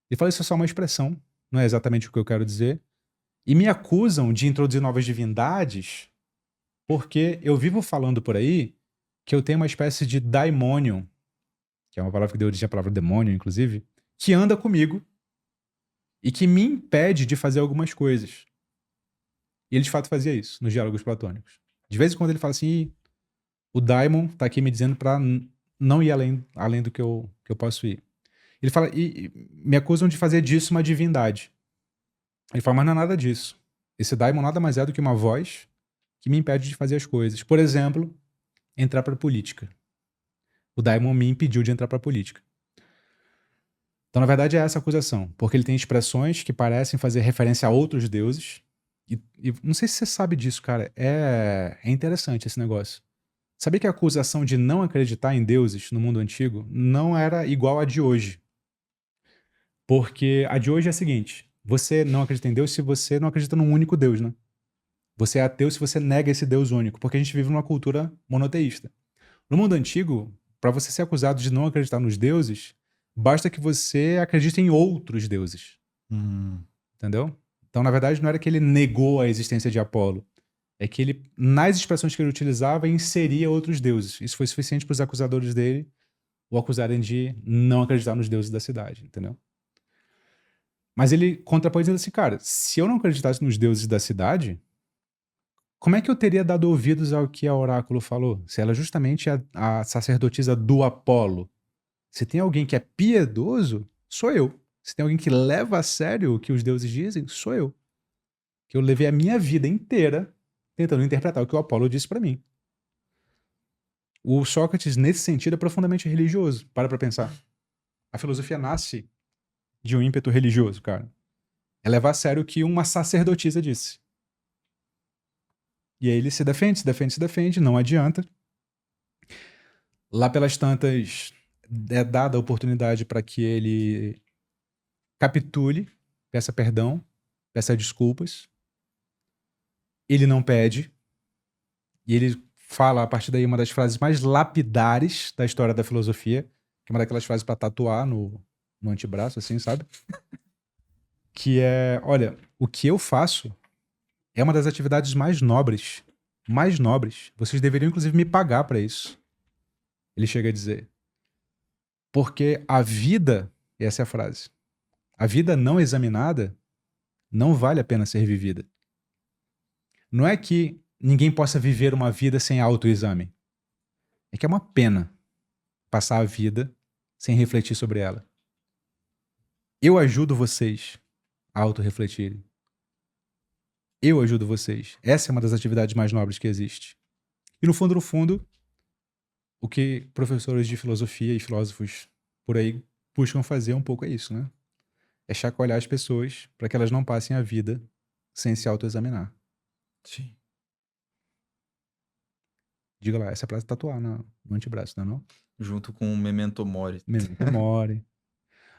Speaker 1: Ele fala, isso é só uma expressão, não é exatamente o que eu quero dizer. E me acusam de introduzir novas divindades porque eu vivo falando por aí que eu tenho uma espécie de daimonion, que é uma palavra que deu origem à palavra demônio, inclusive, que anda comigo e que me impede de fazer algumas coisas. E ele de fato fazia isso nos diálogos platônicos. De vez em quando ele fala assim, o daimon tá aqui me dizendo para não ir além do que eu posso ir. Ele fala, e me acusam de fazer disso uma divindade. Ele fala, mas não é nada disso. Esse daimon nada mais é do que uma voz que me impede de fazer as coisas. Por exemplo, entrar para a política. O daimon me impediu de entrar para a política. Então, na verdade, é essa a acusação. Porque ele tem expressões que parecem fazer referência a outros deuses. E não sei se você sabe disso, cara. É interessante esse negócio. Sabia que a acusação de não acreditar em deuses no mundo antigo não era igual a de hoje. Porque a de hoje é a seguinte: você não acredita em Deus se você não acredita num único Deus, né? Você é ateu se você nega esse Deus único, porque a gente vive numa cultura monoteísta. No mundo antigo, para você ser acusado de não acreditar nos deuses, basta que você acredite em outros deuses, entendeu? Então, na verdade, não era que ele negou a existência de Apolo, é que ele, nas expressões que ele utilizava, inseria outros deuses. Isso foi suficiente para os acusadores dele o acusarem de não acreditar nos deuses da cidade, entendeu? Mas ele contrapõe dizendo assim, cara, se eu não acreditasse nos deuses da cidade, como é que eu teria dado ouvidos ao que a oráculo falou? Se ela justamente é a sacerdotisa do Apolo. Se tem alguém que é piedoso, sou eu. Se tem alguém que leva a sério o que os deuses dizem, sou eu. Que eu levei a minha vida inteira tentando interpretar o que o Apolo disse pra mim. O Sócrates, nesse sentido, é profundamente religioso. Para pensar. A filosofia nasce de um ímpeto religioso, cara. É levar a sério o que uma sacerdotisa disse. E aí ele se defende, não adianta. Lá pelas tantas, é dada a oportunidade para que ele capitule, peça perdão, peça desculpas. Ele não pede. E ele fala, a partir daí, uma das frases mais lapidares da história da filosofia, que é uma daquelas frases para tatuar no antebraço, assim, sabe? Que é, olha, o que eu faço é uma das atividades mais nobres. Mais nobres. Vocês deveriam, inclusive, me pagar para isso. Ele chega a dizer. Porque a vida, essa é a frase, a vida não examinada não vale a pena ser vivida. Não é que ninguém possa viver uma vida sem autoexame. É que é uma pena passar a vida sem refletir sobre ela. Eu ajudo vocês a autorrefletirem. Eu ajudo vocês. Essa é uma das atividades mais nobres que existe. E no fundo, o que professores de filosofia e filósofos por aí buscam fazer um pouco é isso, né? É chacoalhar as pessoas para que elas não passem a vida sem se autoexaminar.
Speaker 3: Sim.
Speaker 1: Diga lá, essa é pra tatuar no antebraço, não é não?
Speaker 3: Junto com o Memento Mori.
Speaker 1: Memento mori.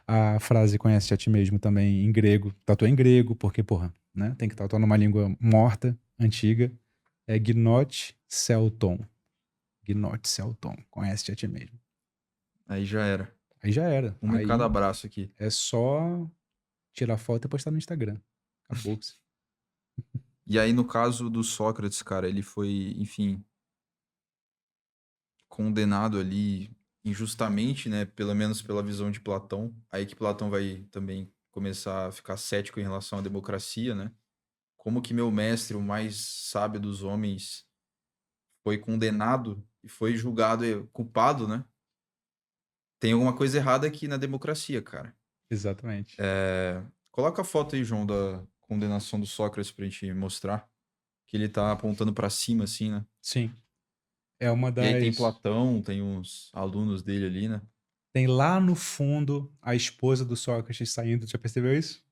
Speaker 1: A frase conhece a ti mesmo também em grego. Tatua em grego, porque, porra, né? Tem que tatuar numa língua morta, antiga. É gnote celton. Gnote celton. Conhece a ti mesmo.
Speaker 3: Aí já era.
Speaker 1: Aí já era.
Speaker 3: Uma
Speaker 1: Aí
Speaker 3: em cada braço aqui.
Speaker 1: é só tirar foto e postar no Instagram. Acabou-se.
Speaker 3: E aí, no caso do Sócrates, cara, ele foi, enfim, condenado ali injustamente, né? Pelo menos pela visão de Platão. Aí que Platão vai também começar a ficar cético em relação à democracia, né? Como que meu mestre, o mais sábio dos homens, foi condenado e foi julgado culpado, né? Tem alguma coisa errada aqui na democracia, cara.
Speaker 1: Exatamente.
Speaker 3: Coloca a foto aí, João, da condenação do Sócrates pra gente mostrar. Que ele tá apontando pra cima, assim, né?
Speaker 1: Sim. É uma
Speaker 3: E aí tem
Speaker 1: das...
Speaker 3: Platão, tem uns alunos dele ali, né?
Speaker 1: Tem lá no fundo a esposa do Sócrates saindo. Já percebeu isso?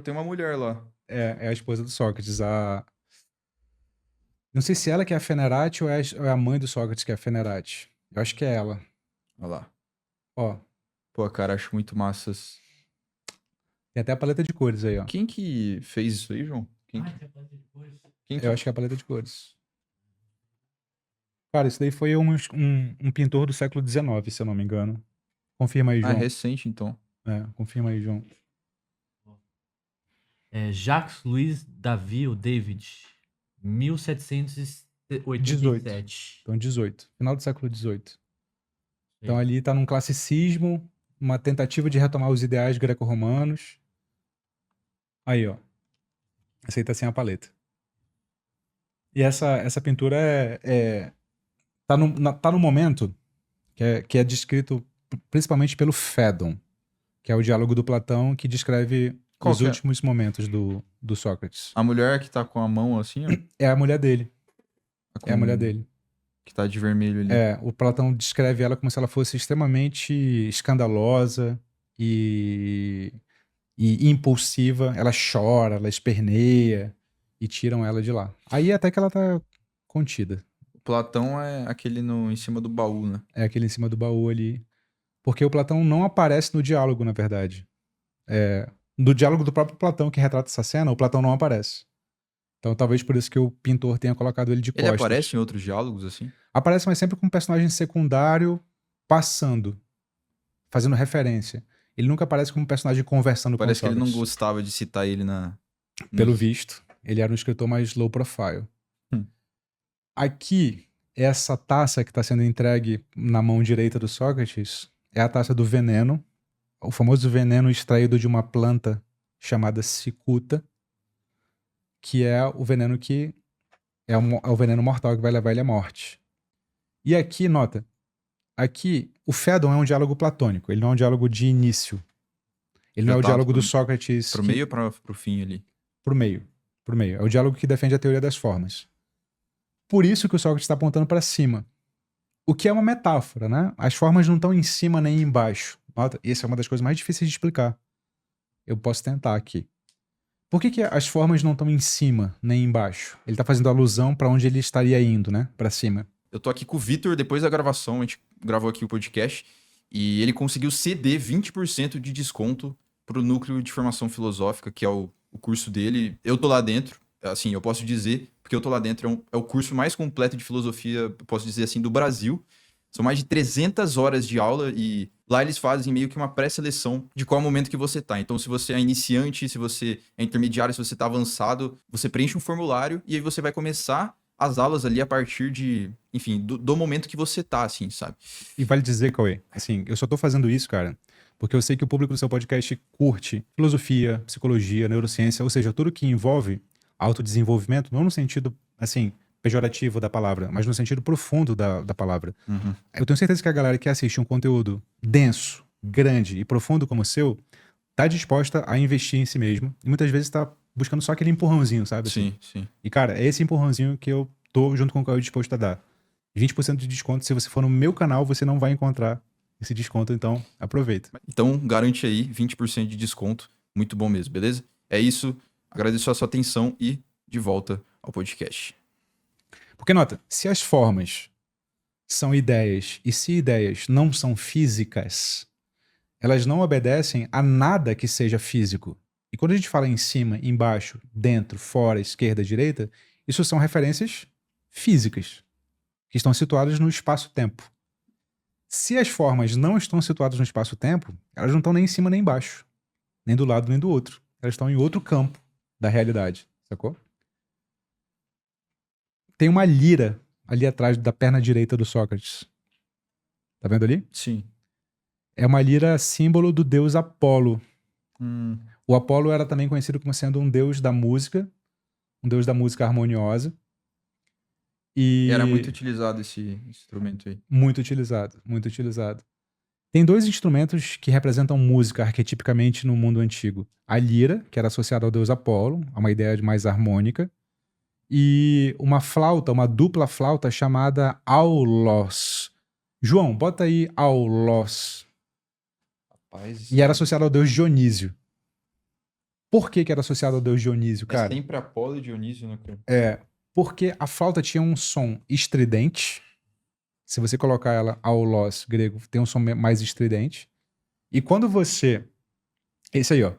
Speaker 3: Tem uma mulher lá.
Speaker 1: É a esposa do Sócrates. Não sei se ela que é a Fenerate ou é a mãe do Sócrates que é a Fenerate. Eu acho que é ela.
Speaker 3: Olha lá.
Speaker 1: Ó,
Speaker 3: Pô, cara, acho muito massas.
Speaker 1: tem até a paleta de cores aí, ó.
Speaker 3: Quem que fez isso aí, João? Quem que...
Speaker 1: Eu acho que é a paleta de cores. Cara, isso daí foi um pintor do século XIX, se eu não me engano. Confirma aí,
Speaker 3: Ah, é
Speaker 1: João.
Speaker 3: recente, então.
Speaker 1: Confirma aí, João.
Speaker 4: É Jacques Louis David, ou David, 1787.
Speaker 1: Então, 18. Final do século XVIII. Então, ali tá num classicismo, uma tentativa de retomar os ideais greco-romanos. Aí, ó. Essa aí tá sem a paleta. E essa pintura tá no momento que é descrito principalmente pelo Fédon, que é o diálogo do Platão que descreve
Speaker 3: Qual
Speaker 1: os
Speaker 3: que é?
Speaker 1: últimos momentos do Sócrates.
Speaker 3: A mulher que tá com a mão assim, ó.
Speaker 1: É a mulher dele.
Speaker 3: Tá
Speaker 1: É a
Speaker 3: com-
Speaker 1: mulher dele.
Speaker 3: Que tá de vermelho ali.
Speaker 1: O Platão descreve ela como se ela fosse extremamente escandalosa e impulsiva. Ela chora, ela esperneia e tiram ela de lá. Aí até que ela tá contida.
Speaker 3: O Platão é aquele em cima do baú, né?
Speaker 1: É aquele em cima do baú ali. Porque o Platão não aparece no diálogo, na verdade. No diálogo do próprio Platão que retrata essa cena, o Platão não aparece. Então talvez por isso que o pintor tenha colocado ele de
Speaker 3: Ele
Speaker 1: costas.
Speaker 3: aparece em outros diálogos, assim?
Speaker 1: Aparece, mas sempre com um personagem secundário passando, fazendo referência. Ele nunca aparece como um personagem conversando
Speaker 3: Parece
Speaker 1: com
Speaker 3: que ele não
Speaker 1: Sócrates.
Speaker 3: gostava de citar ele
Speaker 1: Pelo visto, ele era um escritor mais low profile.
Speaker 3: Hum.
Speaker 1: Aqui, essa taça que está sendo entregue na mão direita do Sócrates é a taça do veneno, o famoso veneno extraído de uma planta chamada cicuta, que é o veneno que é o veneno mortal que vai levar ele à morte. E aqui, nota, aqui o Fédon é um diálogo platônico, ele não é um diálogo de início. Ele não é o diálogo do Sócrates
Speaker 3: Pro meio ou pro fim ali?
Speaker 1: Pro meio. É o diálogo que defende a teoria das formas. Por isso que o Sócrates está apontando para cima. O que é uma metáfora, né? As formas não estão em cima nem embaixo. Nota, essa é uma das coisas mais difíceis de explicar. Eu posso tentar aqui. Por que as formas não estão em cima nem embaixo? Ele está fazendo alusão para onde ele estaria indo, né? Para cima.
Speaker 3: Eu tô aqui com o Vitor, depois da gravação, a gente gravou aqui o podcast, e ele conseguiu ceder 20% de desconto pro Núcleo de Formação Filosófica, que é o curso dele. Eu tô lá dentro, assim, eu posso dizer, porque eu tô lá dentro, é o curso mais completo de filosofia, posso dizer assim, do Brasil. São mais de 300 horas de aula e lá eles fazem meio que uma pré-seleção de qual momento que você tá. Então, se você é iniciante, se você é intermediário, se você tá avançado, você preenche um formulário e aí você vai começar as aulas ali a partir de, enfim, do momento que você tá, assim, sabe?
Speaker 1: E vale dizer, Cauê, assim, eu só tô fazendo isso, cara, porque eu sei que o público do seu podcast curte filosofia, psicologia, neurociência, ou seja, tudo que envolve autodesenvolvimento, não no sentido, assim, pejorativo da palavra, mas no sentido profundo da palavra.
Speaker 3: Uhum.
Speaker 1: Eu tenho certeza que a galera que assiste um conteúdo denso, grande e profundo como o seu, tá disposta a investir em si mesmo e muitas vezes tá buscando só aquele empurrãozinho, sabe?
Speaker 3: Sim, sim.
Speaker 1: E, cara, é esse empurrãozinho que eu tô junto com o Cauê disposto a dar. 20% de desconto, se você for no meu canal, você não vai encontrar esse desconto, então aproveita.
Speaker 3: Então, garante aí 20% de desconto. Muito bom mesmo, beleza? É isso. Agradeço a sua atenção e de volta ao podcast.
Speaker 1: Porque, nota, se as formas são ideias e se ideias não são físicas, elas não obedecem a nada que seja físico. E quando a gente fala em cima, embaixo, dentro, fora, esquerda, direita, isso são referências físicas, que estão situadas no espaço-tempo. Se as formas não estão situadas no espaço-tempo, elas não estão nem em cima nem embaixo, nem do lado nem do outro. Elas estão em outro campo da realidade, sacou? Tem uma lira ali atrás da perna direita do Sócrates. Tá vendo ali?
Speaker 3: Sim.
Speaker 1: É uma lira símbolo do deus Apolo. O Apolo era também conhecido como sendo um deus da música harmoniosa. E
Speaker 3: era muito utilizado esse instrumento aí.
Speaker 1: Muito utilizado, muito utilizado. Tem dois instrumentos que representam música arquetipicamente no mundo antigo. A lira, que era associada ao deus Apolo, a uma ideia mais harmônica, e uma flauta, uma dupla flauta chamada aulos. João, bota aí aulos.
Speaker 3: Rapaz,
Speaker 1: E era associado ao deus Dionísio. Por que era associado ao deus Dionísio, cara?
Speaker 3: É sempre Apolo e Dionísio, né, cara?
Speaker 1: Porque a flauta tinha um som estridente. Se você colocar ela aulos grego, tem um som mais estridente. E quando você... Esse aí, ó.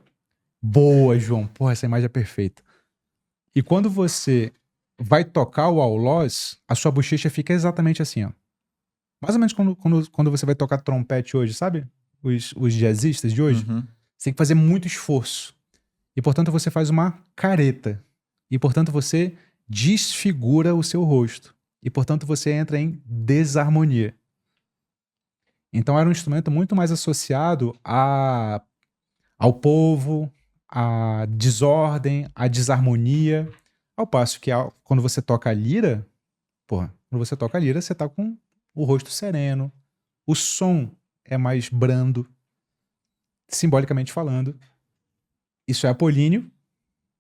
Speaker 1: Boa, João. Porra, essa imagem é perfeita. E quando você vai tocar o aulos, a sua bochecha fica exatamente assim, ó. Mais ou menos quando você vai tocar trompete hoje, sabe? Os jazzistas de hoje.
Speaker 3: Uhum.
Speaker 1: Você tem que fazer muito esforço. E, portanto, você faz uma careta. E, portanto, você desfigura o seu rosto. E, portanto, você entra em desarmonia. Então, era um instrumento muito mais associado ao povo, à desordem, à desarmonia. Ao passo que, quando você toca a lira, você tá com o rosto sereno. O som é mais brando, simbolicamente falando. Isso é apolíneo.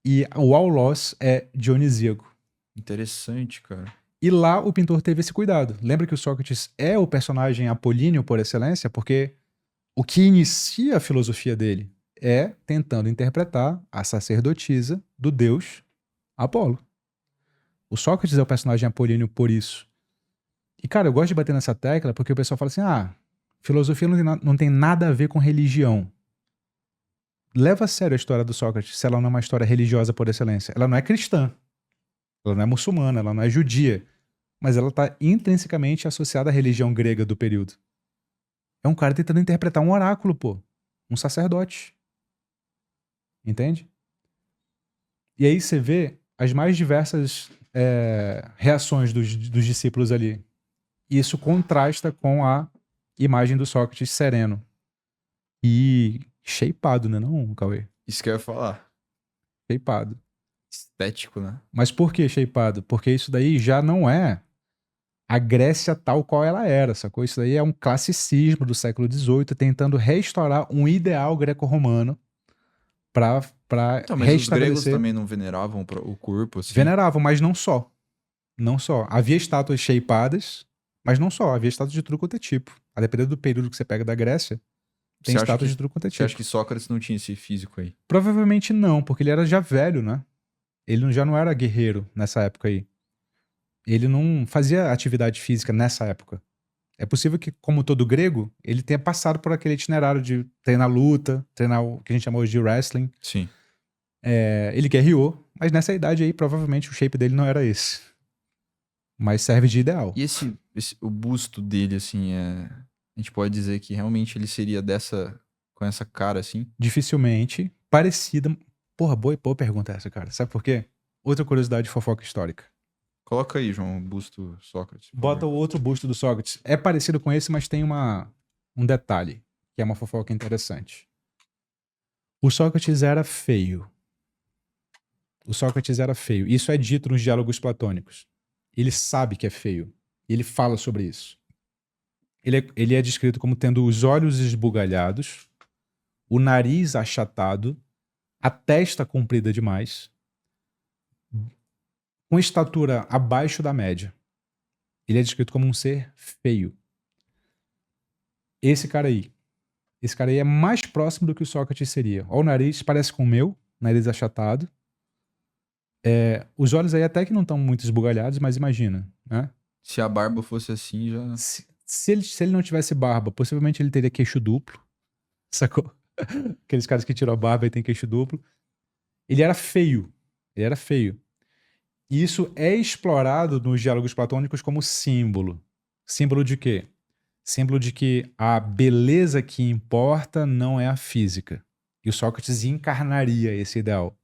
Speaker 1: E o aulos é dionisíaco.
Speaker 3: Interessante, cara.
Speaker 1: E lá o pintor teve esse cuidado. Lembra que o Sócrates é o personagem apolíneo por excelência? Porque o que inicia a filosofia dele é tentando interpretar a sacerdotisa do deus Apolo. O Sócrates é o personagem apolíneo por isso. E, cara, eu gosto de bater nessa tecla porque o pessoal fala assim, filosofia não tem nada a ver com religião. leva a sério a história do Sócrates se ela não é uma história religiosa por excelência. Ela não é cristã, ela não é muçulmana, ela não é judia, mas ela está intrinsecamente associada à religião grega do período. É um cara tentando interpretar um oráculo, pô. Um sacerdote. Entende? E aí você vê as mais diversas reações dos discípulos ali. E isso contrasta com a imagem do Sócrates sereno. E shapeado, né não, Cauê?
Speaker 3: Isso que eu ia falar.
Speaker 1: Shapeado.
Speaker 3: Estético, né?
Speaker 1: Mas por que shapeado? Porque isso daí já não é a Grécia tal qual ela era, sacou? Isso daí é um classicismo do século XVIII tentando restaurar um ideal greco-romano para
Speaker 3: Então, mas os gregos
Speaker 1: restabelecer.
Speaker 3: também não veneravam o corpo, assim?
Speaker 1: Veneravam, mas não só. Não só. Havia estátuas shapeadas, mas não só. Havia estátuas de tudo quanto é tipo. A depender do período que você pega da Grécia, tem
Speaker 3: Você acha
Speaker 1: estátuas
Speaker 3: que-
Speaker 1: de tudo quanto é
Speaker 3: Você
Speaker 1: tipo.
Speaker 3: acha que Sócrates não tinha esse físico aí?
Speaker 1: Provavelmente não, porque ele era já velho, né? Ele já não era guerreiro nessa época aí. Ele não fazia atividade física nessa época. É possível que, como todo grego, ele tenha passado por aquele itinerário de treinar luta, treinar o que a gente chama hoje de wrestling.
Speaker 3: Sim.
Speaker 1: Ele guerreou, mas nessa idade aí, provavelmente o shape dele não era esse. Mas serve de ideal.
Speaker 3: E o busto dele, assim, a gente pode dizer que realmente ele seria com essa cara, assim?
Speaker 1: Dificilmente parecida. Porra, boa pergunta essa, cara. Sabe por quê? Outra curiosidade de fofoca histórica.
Speaker 3: Coloca aí, João, o busto Sócrates. por
Speaker 1: Bota
Speaker 3: favor.
Speaker 1: o outro busto do Sócrates. É parecido com esse, mas tem um detalhe, que é uma fofoca interessante. O Sócrates era feio. O Sócrates era feio. Isso é dito nos diálogos platônicos. Ele sabe que é feio. Ele fala sobre isso. Ele é descrito como tendo os olhos esbugalhados, o nariz achatado, a testa comprida demais, com estatura abaixo da média. Ele é descrito como um ser feio. Esse cara aí é mais próximo do que o Sócrates seria. Ó, o nariz parece com o meu, nariz achatado. Os olhos aí até que não estão muito esbugalhados, mas imagina, né?
Speaker 3: Se a barba fosse assim, já...
Speaker 1: Se ele não tivesse barba, possivelmente ele teria queixo duplo, sacou? Aqueles caras que tiram a barba e tem queixo duplo. Ele era feio. E isso é explorado nos diálogos platônicos como símbolo. Símbolo de quê? Símbolo de que a beleza que importa não é a física. E o Sócrates encarnaria esse ideal.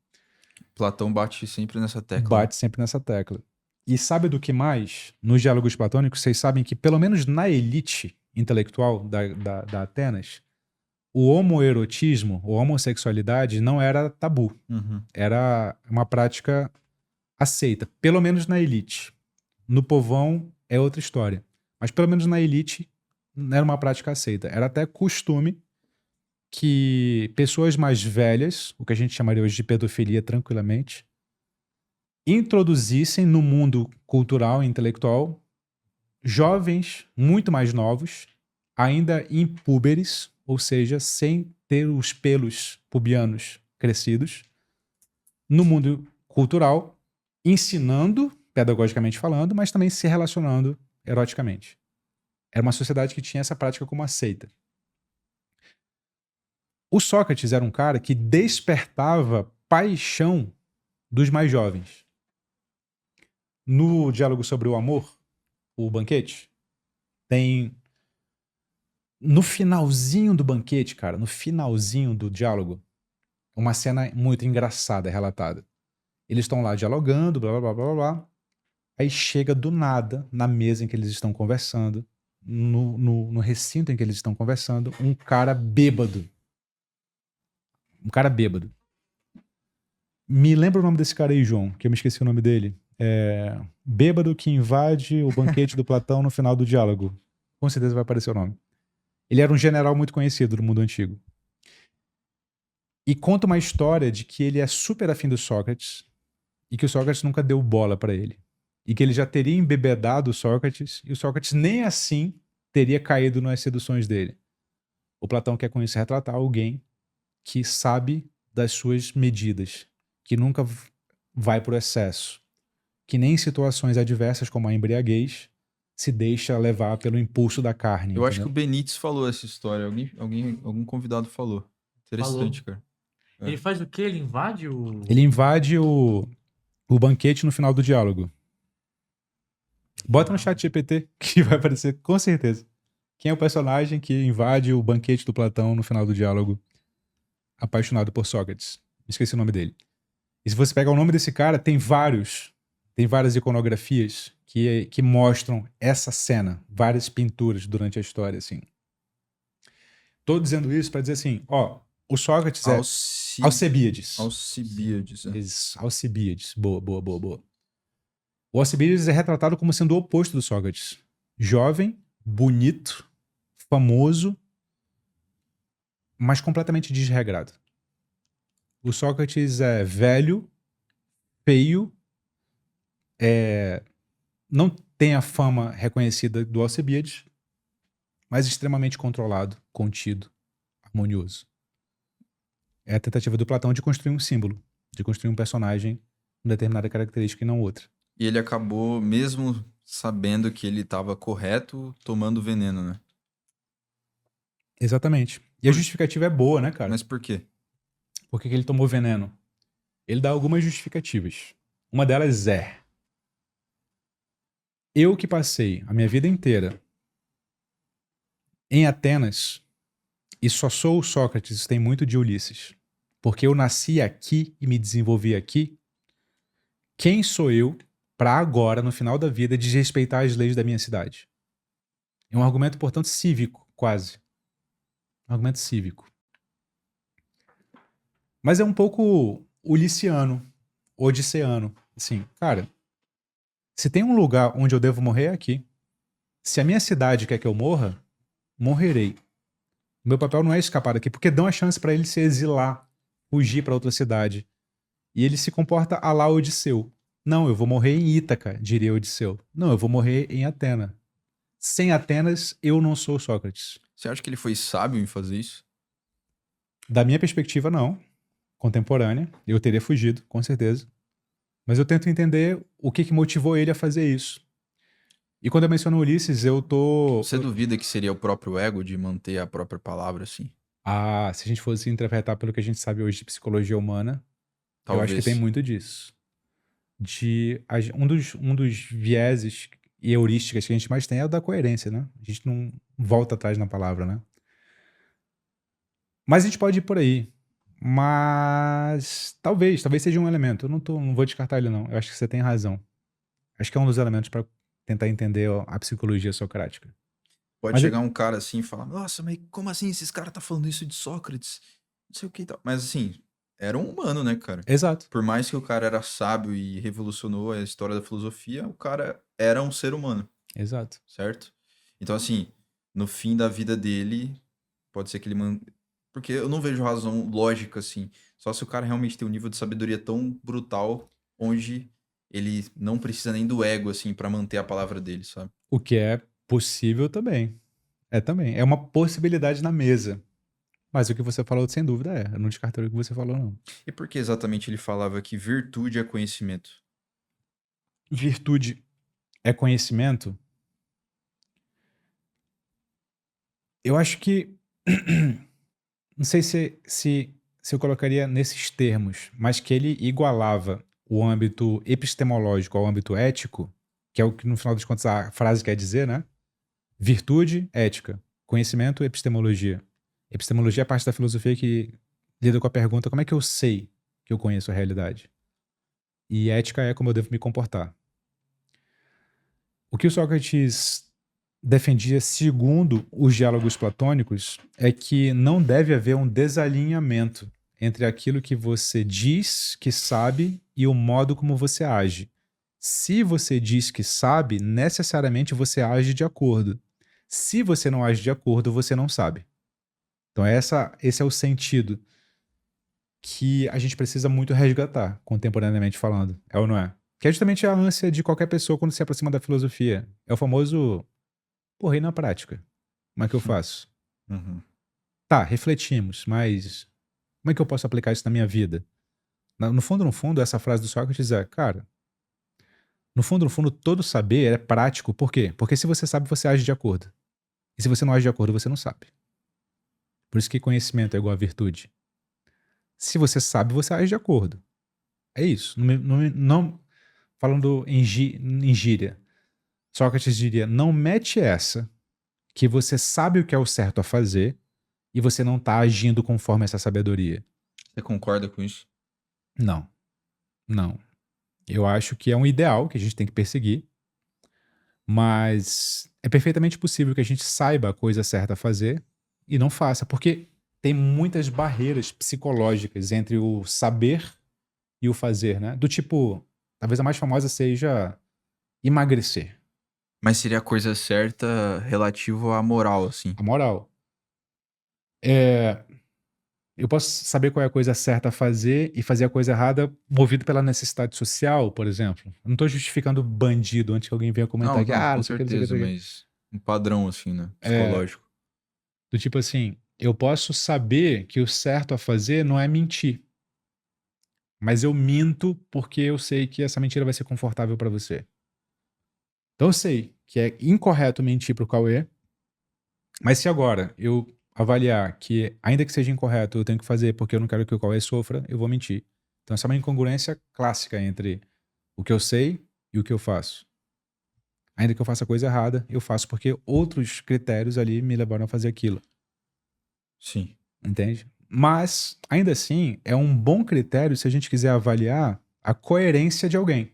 Speaker 3: Platão bate sempre nessa tecla.
Speaker 1: Bate sempre nessa tecla. E sabe do que mais? Nos diálogos platônicos, vocês sabem que, pelo menos na elite intelectual da Atenas, o homoerotismo, ou homossexualidade, não era tabu.
Speaker 3: Uhum.
Speaker 1: Era uma prática aceita, pelo menos na elite. No povão é outra história. Mas pelo menos na elite era uma prática aceita. Era até costume que pessoas mais velhas, o que a gente chamaria hoje de pedofilia tranquilamente, introduzissem no mundo cultural e intelectual jovens muito mais novos, ainda impúberes, ou seja, sem ter os pelos pubianos crescidos, no mundo cultural, ensinando, pedagogicamente falando, mas também se relacionando eroticamente. Era uma sociedade que tinha essa prática como aceita. O Sócrates era um cara que despertava paixão dos mais jovens. No diálogo sobre o amor, o banquete, tem... No finalzinho do banquete, cara, no finalzinho do diálogo, uma cena muito engraçada relatada. Eles estão lá dialogando, blá, blá, blá, blá, blá. Aí chega do nada, na mesa em que eles estão conversando, no recinto em que eles estão conversando, um cara bêbado. Um cara bêbado. Me lembra o nome desse cara aí, João, que eu me esqueci o nome dele. Bêbado que invade o banquete do Platão no final do diálogo. Com certeza vai aparecer o nome. Ele era um general muito conhecido do mundo antigo. E conta uma história de que ele é super afim do Sócrates e que o Sócrates nunca deu bola pra ele. E que ele já teria embebedado o Sócrates e o Sócrates nem assim teria caído nas seduções dele. O Platão quer com isso retratar alguém que sabe das suas medidas, que nunca vai pro excesso, que nem em situações adversas como a embriaguez se deixa levar pelo impulso da carne.
Speaker 3: Eu acho que o
Speaker 1: entendeu?
Speaker 3: Benítez falou essa história. Algum convidado falou. Interessante, cara.
Speaker 4: Ele faz o quê? Ele invade o...
Speaker 1: Ele invade o banquete no final do diálogo. Bota no chat GPT, que vai aparecer com certeza. Quem é o personagem que invade o banquete do Platão no final do diálogo, apaixonado por Sócrates? Esqueci o nome dele. E se você pegar o nome desse cara, tem várias iconografias que mostram essa cena, várias pinturas durante a história, assim. Tô dizendo isso para dizer assim, ó, o Sócrates é Alcibíades.
Speaker 3: Alcibíades.
Speaker 1: Alcibíades. Boa. O Alcibíades é retratado como sendo o oposto do Sócrates. Jovem, bonito, famoso, mas completamente desregrado. O Sócrates é velho, feio, não tem a fama reconhecida do Alcibíades, mas extremamente controlado, contido, harmonioso. É a tentativa do Platão de construir um símbolo, de construir um personagem com determinada característica e não outra.
Speaker 3: E ele acabou, mesmo sabendo que ele estava correto, tomando veneno, né?
Speaker 1: Exatamente. E a justificativa é boa, né, cara?
Speaker 3: Mas por quê?
Speaker 1: Por que ele tomou veneno? Ele dá algumas justificativas. Uma delas é: eu que passei a minha vida inteira em Atenas e só sou o Sócrates, isso tem muito de Ulisses, porque eu nasci aqui e me desenvolvi aqui, quem sou eu para agora, no final da vida, desrespeitar as leis da minha cidade? É um argumento, portanto, cívico, quase. Um argumento cívico. Mas é um pouco uliciano, odisseano. Assim, cara, se tem um lugar onde eu devo morrer, é aqui. Se a minha cidade quer que eu morra, morrerei. O meu papel não é escapar daqui, porque dão a chance para ele se exilar, fugir para outra cidade. E ele se comporta à la Odisseu. Não, eu vou morrer em Ítaca, diria Odisseu. Não, eu vou morrer em Atena. Sem Atenas, eu não sou Sócrates.
Speaker 3: Você acha que ele foi sábio em fazer isso?
Speaker 1: Da minha perspectiva, não. Contemporânea, eu teria fugido, com certeza. Mas eu tento entender o que motivou ele a fazer isso. E quando eu menciono Ulisses, eu tô...
Speaker 3: Você duvida que seria o próprio ego de manter a própria palavra assim?
Speaker 1: Ah, se a gente fosse interpretar pelo que a gente sabe hoje de psicologia humana, eu acho que
Speaker 3: Talvez.
Speaker 1: tem muito disso. Um dos vieses e heurísticas que a gente mais tem é o da coerência, né? A gente não volta atrás na palavra, né? Mas a gente pode ir por aí. Mas talvez seja um elemento. Eu não vou descartar ele, não. Eu acho que você tem razão. Acho que é um dos elementos para tentar entender a psicologia socrática.
Speaker 3: Pode
Speaker 1: Mas
Speaker 3: chegar um cara assim e falar: nossa, mas como assim esses caras tá falando isso de Sócrates? Não sei o que e tal. Mas assim, era um humano, né, cara?
Speaker 1: Exato.
Speaker 3: Por mais que o cara era sábio e revolucionou a história da filosofia, o cara era um ser humano,
Speaker 1: Exato.
Speaker 3: certo? Então, assim, no fim da vida dele, pode ser que ele... Porque eu não vejo razão lógica, assim. Só se o cara realmente tem um nível de sabedoria tão brutal, onde ele não precisa nem do ego, assim, pra manter a palavra dele, sabe?
Speaker 1: O que é possível também. Também. É uma possibilidade na mesa. Mas o que você falou, sem dúvida, é. Eu não descartaria o que você falou, não.
Speaker 3: E por que exatamente ele falava que virtude é conhecimento?
Speaker 1: Virtude é conhecimento? Eu acho que... Não sei se eu colocaria nesses termos, mas que ele igualava o âmbito epistemológico ao âmbito ético, que é o que, no final das contas, a frase quer dizer, né? Virtude, ética. Conhecimento, epistemologia. Epistemologia é a parte da filosofia que lida com a pergunta: como é que eu sei que eu conheço a realidade? E ética é como eu devo me comportar. O que o Sócrates defendia, segundo os diálogos platônicos, é que não deve haver um desalinhamento entre aquilo que você diz que sabe e o modo como você age. Se você diz que sabe, necessariamente você age de acordo. Se você não age de acordo, você não sabe. Então esse é o sentido que a gente precisa muito resgatar, contemporaneamente falando. É ou não é? Que é justamente a ânsia de qualquer pessoa quando se aproxima da filosofia. É o famoso: porra, e na prática? Como é que eu faço?
Speaker 3: Uhum.
Speaker 1: Tá, refletimos, mas como é que eu posso aplicar isso na minha vida? No fundo, essa frase do Sócrates é: cara, no fundo, todo saber é prático. Por quê? Porque se você sabe, você age de acordo. E se você não age de acordo, você não sabe. Por isso que conhecimento é igual a virtude. Se você sabe, você age de acordo. É isso. Não falando em gíria. Sócrates diria, não mete essa que você sabe o que é o certo a fazer e você não está agindo conforme essa sabedoria.
Speaker 3: Você concorda com isso?
Speaker 1: Não, não. Eu acho que é um ideal que a gente tem que perseguir, mas é perfeitamente possível que a gente saiba a coisa certa a fazer e não faça, porque tem muitas barreiras psicológicas entre o saber e o fazer, né? Do tipo, talvez a mais famosa seja emagrecer,
Speaker 3: Mas seria a coisa certa relativo à moral, assim.
Speaker 1: a moral. É, eu posso saber qual é a coisa certa a fazer e fazer a coisa errada movido pela necessidade social, por exemplo. Eu não estou justificando bandido antes que alguém venha comentar
Speaker 3: Não,
Speaker 1: que,
Speaker 3: não,
Speaker 1: não
Speaker 3: com
Speaker 1: sei o que, não sei o que,
Speaker 3: certeza,
Speaker 1: não sei o que.
Speaker 3: mas um padrão, assim, né?
Speaker 1: É,
Speaker 3: Psicológico.
Speaker 1: do tipo assim, eu posso saber que o certo a fazer não é mentir, mas eu minto porque eu sei que essa mentira vai ser confortável para você. Então eu sei que é incorreto mentir pro Cauê, mas se agora eu avaliar que, ainda que seja incorreto, eu tenho que fazer porque eu não quero que o Cauê sofra, eu vou mentir. Então essa é uma incongruência clássica entre o que eu sei e o que eu faço. Ainda que eu faça a coisa errada, eu faço porque outros critérios ali me levaram a fazer aquilo.
Speaker 3: Sim.
Speaker 1: Entende? Mas, ainda assim, é um bom critério se a gente quiser avaliar a coerência de alguém.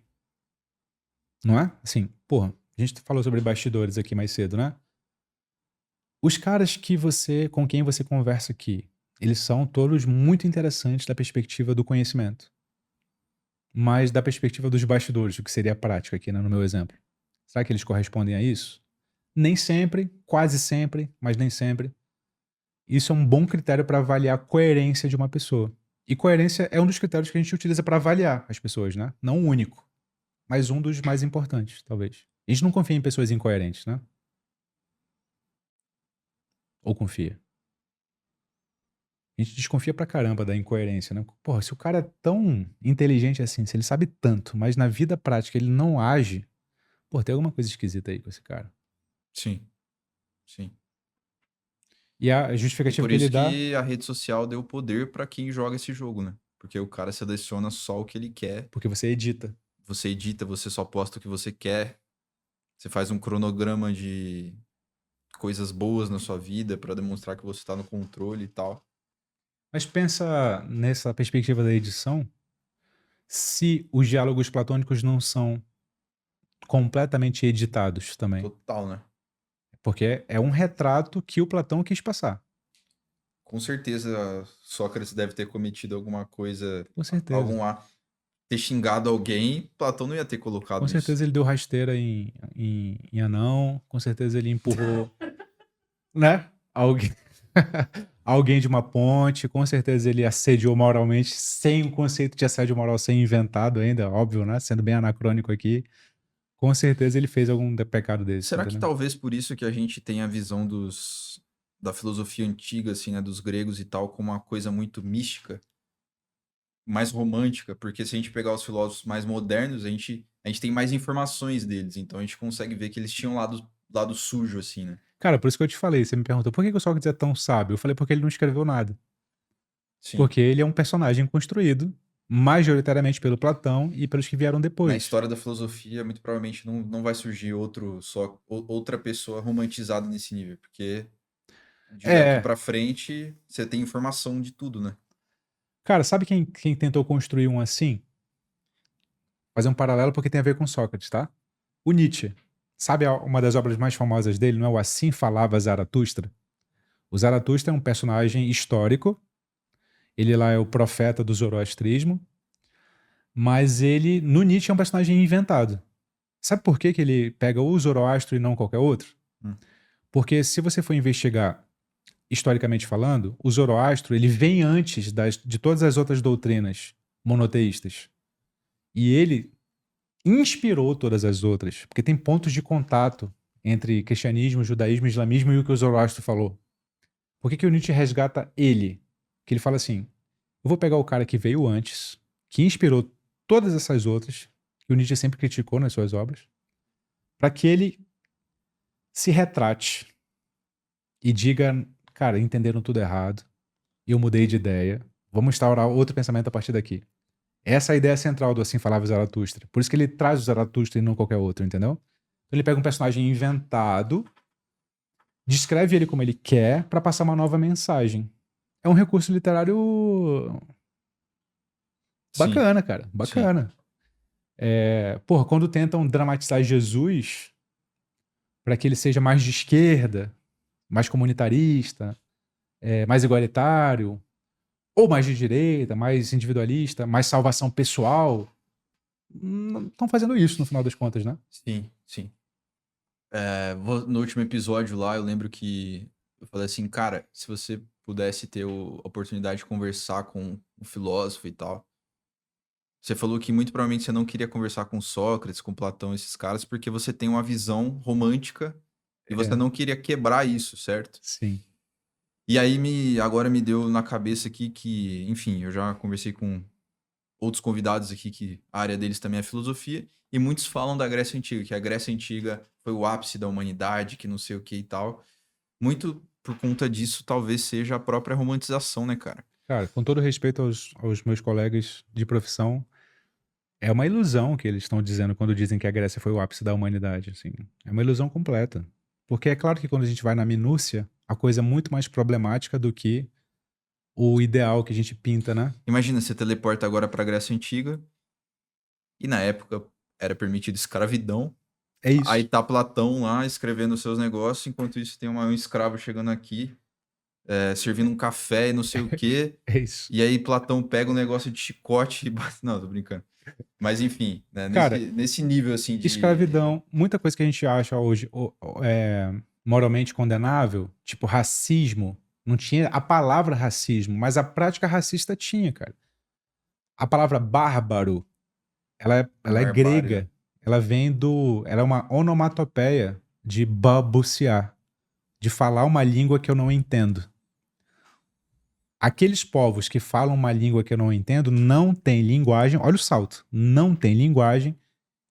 Speaker 1: Não é? Assim, porra, a gente falou sobre bastidores aqui mais cedo, né? Os caras com quem você conversa aqui, eles são todos muito interessantes da perspectiva do conhecimento. Mas da perspectiva dos bastidores, o que seria a prática aqui, né, no meu exemplo. Será que eles correspondem a isso? Nem sempre, quase sempre, mas nem sempre. Isso é um bom critério para avaliar a coerência de uma pessoa. E coerência é um dos critérios que a gente utiliza para avaliar as pessoas, né? Não o único, mas um dos mais importantes, talvez. A gente não confia em pessoas incoerentes, né? Ou confia? A gente desconfia pra caramba da incoerência, né? Porra, se o cara é tão inteligente assim, se ele sabe tanto, mas na vida prática ele não age, pô, tem alguma coisa esquisita aí com esse cara.
Speaker 3: Sim. Sim.
Speaker 1: E a
Speaker 3: E
Speaker 1: justificativa
Speaker 3: por
Speaker 1: que ele
Speaker 3: isso
Speaker 1: dá,
Speaker 3: que a rede social deu poder pra quem joga esse jogo, né? Porque o cara seleciona só o que ele quer.
Speaker 1: porque você edita.
Speaker 3: Você edita, você só posta o que você quer. Você faz um cronograma de coisas boas na sua vida pra demonstrar que você tá no controle e tal.
Speaker 1: Mas pensa nessa perspectiva da edição, se os diálogos platônicos não são completamente editados também.
Speaker 3: Total, né?
Speaker 1: Porque é um retrato que o Platão quis passar.
Speaker 3: Com certeza Sócrates deve ter cometido alguma coisa,
Speaker 1: Com certeza.
Speaker 3: ter xingado alguém, Platão não ia ter
Speaker 1: Com
Speaker 3: colocado isso.
Speaker 1: certeza ele deu rasteira em anão. Com certeza ele empurrou, né? Alguém, alguém de uma ponte. Com certeza ele assediou moralmente, sem o conceito de assédio moral ser inventado ainda, óbvio, né? Sendo bem anacrônico aqui. Com certeza ele fez algum pecado desse,
Speaker 3: Será que
Speaker 1: entendeu?
Speaker 3: talvez por isso que a gente tem a visão da filosofia antiga, assim, né, dos gregos e tal, como uma coisa muito mística, mais romântica? Porque se a gente pegar os filósofos mais modernos, a gente tem mais informações deles, então a gente consegue ver que eles tinham lado sujo, assim, né?
Speaker 1: Cara, por isso que eu te falei, você me perguntou por que o Sócrates é tão sábio? Eu falei porque ele não escreveu nada.
Speaker 3: Sim.
Speaker 1: Porque ele é um personagem construído majoritariamente pelo Platão e pelos que vieram
Speaker 3: Na
Speaker 1: depois.
Speaker 3: história da filosofia, muito provavelmente não vai surgir outra pessoa romantizada nesse nível, porque de daqui
Speaker 1: É,
Speaker 3: pra frente você tem informação de tudo, né?
Speaker 1: cara, sabe quem tentou construir um assim? Fazer um paralelo porque tem a ver com Sócrates, tá? O Nietzsche. Sabe uma das obras mais famosas dele, não é o Assim Falava Zaratustra? O Zaratustra é um personagem histórico, ele lá é o profeta do zoroastrismo, mas ele, no Nietzsche, é um personagem inventado. Sabe por que ele pega o Zoroastro e não qualquer outro?
Speaker 3: Hum.
Speaker 1: Porque se você for investigar historicamente falando, o Zoroastro ele vem antes de todas as outras doutrinas monoteístas. E ele inspirou todas as outras, porque tem pontos de contato entre cristianismo, judaísmo, islamismo e o que o Zoroastro falou. Por que o Nietzsche resgata ele? Que ele fala assim, eu vou pegar o cara que veio antes, que inspirou todas essas outras, que o Nietzsche sempre criticou nas suas obras, para que ele se retrate e diga, cara, entenderam tudo errado, eu mudei de ideia, Vamos instaurar outro pensamento a partir daqui. Essa é a ideia central do Assim Falava Zaratustra. Por isso que ele traz o Zaratustra e não qualquer outro, entendeu? Então ele pega um personagem inventado, descreve ele como ele quer pra passar uma nova mensagem. É um recurso literário
Speaker 3: Sim.
Speaker 1: bacana, cara. Bacana. Porra, quando tentam dramatizar Jesus pra que ele seja mais de esquerda, mais comunitarista, mais igualitário, ou mais de direita, mais individualista, mais salvação pessoal, não estão fazendo isso no final das contas, né?
Speaker 3: Sim, sim. No último episódio lá, eu lembro que eu falei assim, cara, se você pudesse ter a oportunidade de conversar com um filósofo e tal, você falou que muito provavelmente você não queria conversar com Sócrates, com Platão, esses caras, porque você tem uma visão romântica e você não queria quebrar isso, certo?
Speaker 1: Sim.
Speaker 3: E aí agora me deu na cabeça aqui que, enfim, eu já conversei com outros convidados aqui que a área deles também é filosofia, e muitos falam da Grécia Antiga, que a Grécia Antiga foi o ápice da humanidade, que não sei o que e tal. Muito por conta disso, talvez seja a própria romantização, né, cara?
Speaker 1: Cara, com todo respeito aos meus colegas de profissão, é uma ilusão que eles estão dizendo quando dizem que a Grécia foi o ápice da humanidade, assim. É uma ilusão completa. Porque é claro que quando a gente vai na minúcia, a coisa é muito mais problemática do que o ideal que a gente pinta, né?
Speaker 3: Imagina, você teleporta agora pra Grécia Antiga, e na época era permitido escravidão.
Speaker 1: É isso.
Speaker 3: Aí tá Platão lá escrevendo os seus negócios, enquanto isso tem um escravo chegando aqui, servindo um café e não sei o quê.
Speaker 1: É isso.
Speaker 3: E aí Platão pega um negócio de chicote e bate. Não, tô brincando. Mas enfim, né,
Speaker 1: Cara,
Speaker 3: nesse nível assim de.
Speaker 1: escravidão, muita coisa que a gente acha hoje moralmente condenável, tipo racismo, não tinha a palavra racismo, mas a prática racista tinha, cara. A palavra bárbaro, ela é
Speaker 3: Barbárie,
Speaker 1: grega. Ela ela é uma onomatopeia de balbuciar, de falar uma língua que eu não entendo. Aqueles povos que falam uma língua que eu não entendo não têm linguagem, olha o salto, não tem linguagem,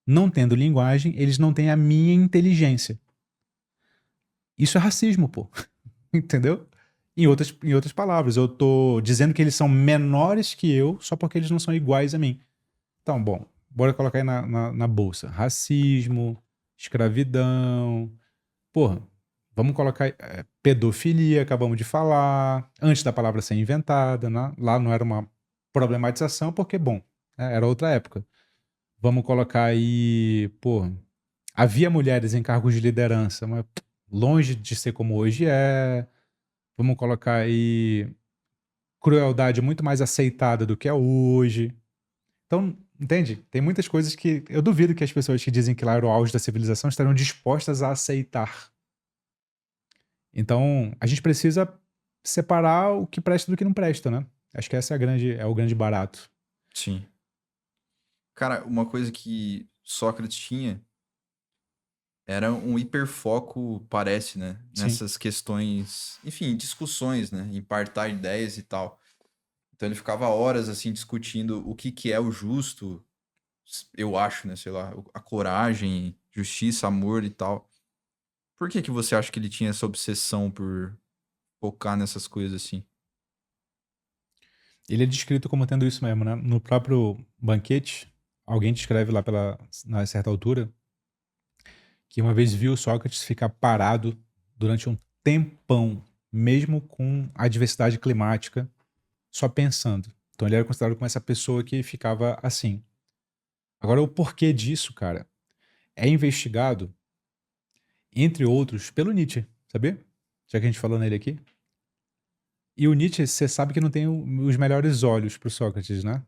Speaker 1: não tendo linguagem, eles não têm a minha inteligência. Isso é racismo, pô. Entendeu? Em outras palavras, eu tô dizendo que eles são menores que eu só porque eles não são iguais a mim. Então, bom, bora colocar aí na bolsa. Racismo, escravidão. Porra, vamos colocar pedofilia, acabamos de falar. Antes da palavra ser inventada, né? Lá não era uma problematização, porque, bom, era outra época. Vamos colocar aí, porra, havia mulheres em cargos de liderança, mas longe de ser como hoje é. Vamos colocar aí crueldade muito mais aceitada do que é hoje. Então, entende? Tem muitas coisas que eu duvido que as pessoas que dizem que lá era o auge da civilização estarão dispostas a aceitar. Então, a gente precisa separar o que presta do que não presta, né? Acho que essa é o grande barato.
Speaker 3: Sim. Cara, uma coisa que Sócrates tinha era um hiperfoco, parece, né?
Speaker 1: Sim.
Speaker 3: Nessas questões, enfim, discussões, né? Em partar ideias e tal. Então ele ficava horas, assim, discutindo o que é o justo, eu acho, né? Sei lá, a coragem, justiça, amor e tal. Por que você acha que ele tinha essa obsessão por focar nessas coisas assim?
Speaker 1: Ele é descrito como tendo isso mesmo, né? No próprio banquete, alguém descreve lá na certa altura que uma vez viu Sócrates ficar parado durante um tempão, mesmo com a adversidade climática, só pensando. Então ele era considerado como essa pessoa que ficava assim. Agora, o porquê disso, cara, é investigado, entre outros, pelo Nietzsche, sabia? Já que a gente falou nele aqui. E o Nietzsche, você sabe que não tem os melhores olhos pro Sócrates, né?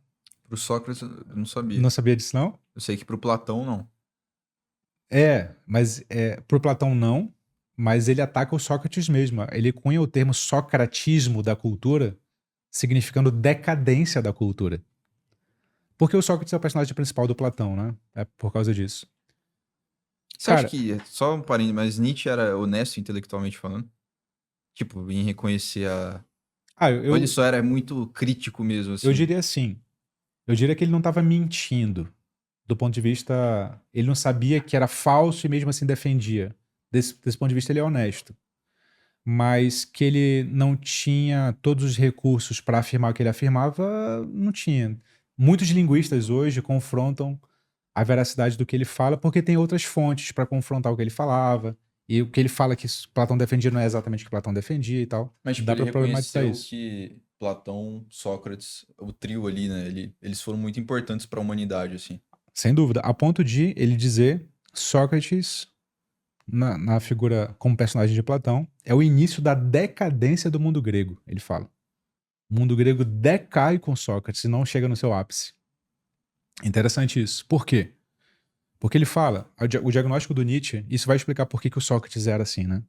Speaker 3: Pro Sócrates, eu não sabia.
Speaker 1: Não sabia disso, não?
Speaker 3: Eu sei que pro Platão, não.
Speaker 1: Mas pro Platão não, mas ele ataca o Sócrates mesmo. Ele cunha o termo socratismo da cultura, significando decadência da cultura. Porque o Sócrates é o personagem principal do Platão, né? É por causa disso.
Speaker 3: Você acha que, só um parênteses, mas Nietzsche era honesto intelectualmente falando? Tipo, em reconhecer a... Ou ele só era muito crítico mesmo, assim?
Speaker 1: Eu diria assim. Eu diria que ele não estava mentindo. Do ponto de vista... Ele não sabia que era falso e mesmo assim defendia. Desse ponto de vista, ele é honesto. mas que ele não tinha todos os recursos para afirmar o que ele afirmava, não tinha. Muitos linguistas hoje confrontam a veracidade do que ele fala porque tem outras fontes para confrontar o que ele falava. E o que ele fala que Platão defendia não é exatamente o que Platão defendia e tal.
Speaker 3: Mas, tipo,
Speaker 1: Dá
Speaker 3: ele
Speaker 1: para problematizar
Speaker 3: reconheceu
Speaker 1: isso.
Speaker 3: que Platão, Sócrates, o trio ali, né? Eles foram muito importantes para a humanidade, assim.
Speaker 1: Sem dúvida. A ponto de ele dizer Sócrates, na figura como personagem de Platão, é o início da decadência do mundo grego, ele fala. O mundo grego decai com Sócrates e não chega no seu ápice. Interessante isso. Por quê? Porque ele fala, o diagnóstico do Nietzsche, isso vai explicar por que o Sócrates era assim, né?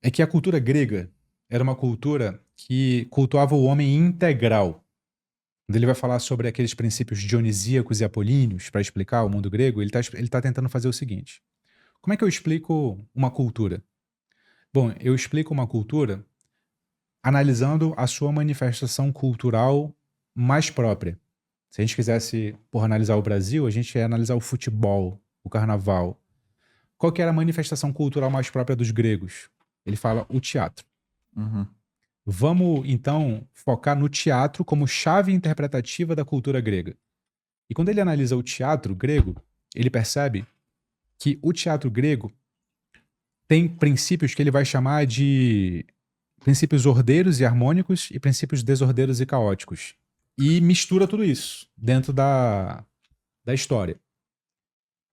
Speaker 1: É que a cultura grega era uma cultura que cultuava o homem integral. Quando ele vai falar sobre aqueles princípios dionisíacos e apolíneos para explicar o mundo grego, ele tá tentando fazer o seguinte. Como é que eu explico uma cultura? Bom, eu explico uma cultura analisando a sua manifestação cultural mais própria. Se a gente quisesse, analisar o Brasil, a gente ia analisar o futebol, o carnaval. Qual que era a manifestação cultural mais própria dos gregos? Ele fala o teatro.
Speaker 3: Uhum.
Speaker 1: Vamos, então, focar no teatro como chave interpretativa da cultura grega. E quando ele analisa o teatro grego, ele percebe que o teatro grego tem princípios que ele vai chamar de princípios ordeiros e harmônicos e princípios desordeiros e caóticos. E mistura tudo isso dentro da história.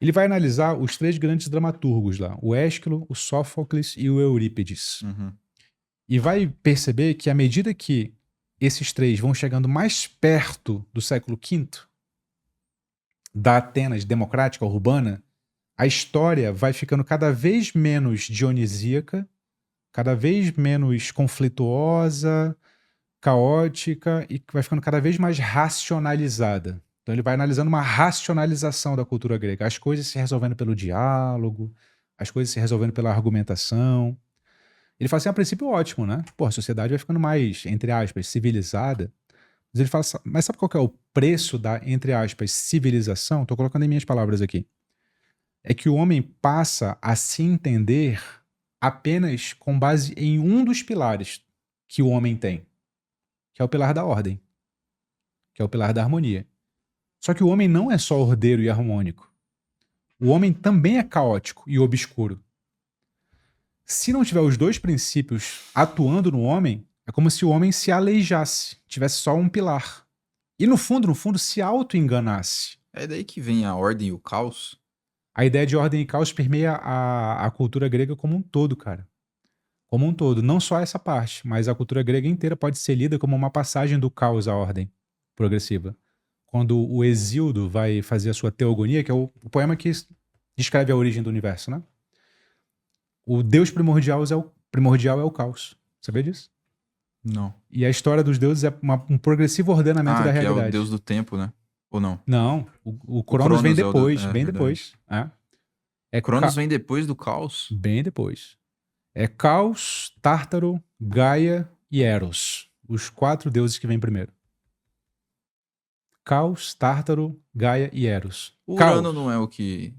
Speaker 1: Ele vai analisar os 3 grandes dramaturgos lá, o Ésquilo, o Sófocles e o Eurípides.
Speaker 3: Uhum.
Speaker 1: E vai perceber que à medida que esses 3 vão chegando mais perto do século V, da Atenas democrática, urbana, a história vai ficando cada vez menos dionisíaca, cada vez menos conflituosa, caótica e vai ficando cada vez mais racionalizada. Então ele vai analisando uma racionalização da cultura grega, as coisas se resolvendo pelo diálogo, as coisas se resolvendo pela argumentação. Ele fala assim, a princípio ótimo, né? Pô, a sociedade vai ficando mais, entre aspas, civilizada. Mas ele fala, mas sabe qual que é o preço da, entre aspas, civilização? Estou colocando em minhas palavras aqui. É que o homem passa a se entender apenas com base em um dos pilares que o homem tem, que é o pilar da ordem, que é o pilar da harmonia. Só que o homem não é só ordeiro e harmônico. O homem também é caótico e obscuro. Se não tiver os 2 princípios atuando no homem, é como se o homem se aleijasse, tivesse só um pilar. E no fundo, se auto-enganasse.
Speaker 3: É daí que vem a ordem e o caos?
Speaker 1: A ideia de ordem e caos permeia a cultura grega como um todo, cara. Como um todo. Não só essa parte, mas a cultura grega inteira pode ser lida como uma passagem do caos à ordem progressiva. Quando o Hesíodo vai fazer a sua Teogonia, que é o poema que descreve a origem do universo, né? O Deus primordial é o caos. Sabia disso?
Speaker 3: Não.
Speaker 1: E a história dos deuses é um progressivo ordenamento da
Speaker 3: que
Speaker 1: realidade.
Speaker 3: é o deus do tempo, né? Ou não?
Speaker 1: Não, o Cronos vem depois,
Speaker 3: é
Speaker 1: bem
Speaker 3: verdade.
Speaker 1: depois. É
Speaker 3: Cronos vem depois do caos?
Speaker 1: Bem depois. É Caos, Tártaro, Gaia e Eros. Os 4 deuses que vêm primeiro. Caos, Tártaro, Gaia e Eros.
Speaker 3: O
Speaker 1: Caos,
Speaker 3: Urano não é o que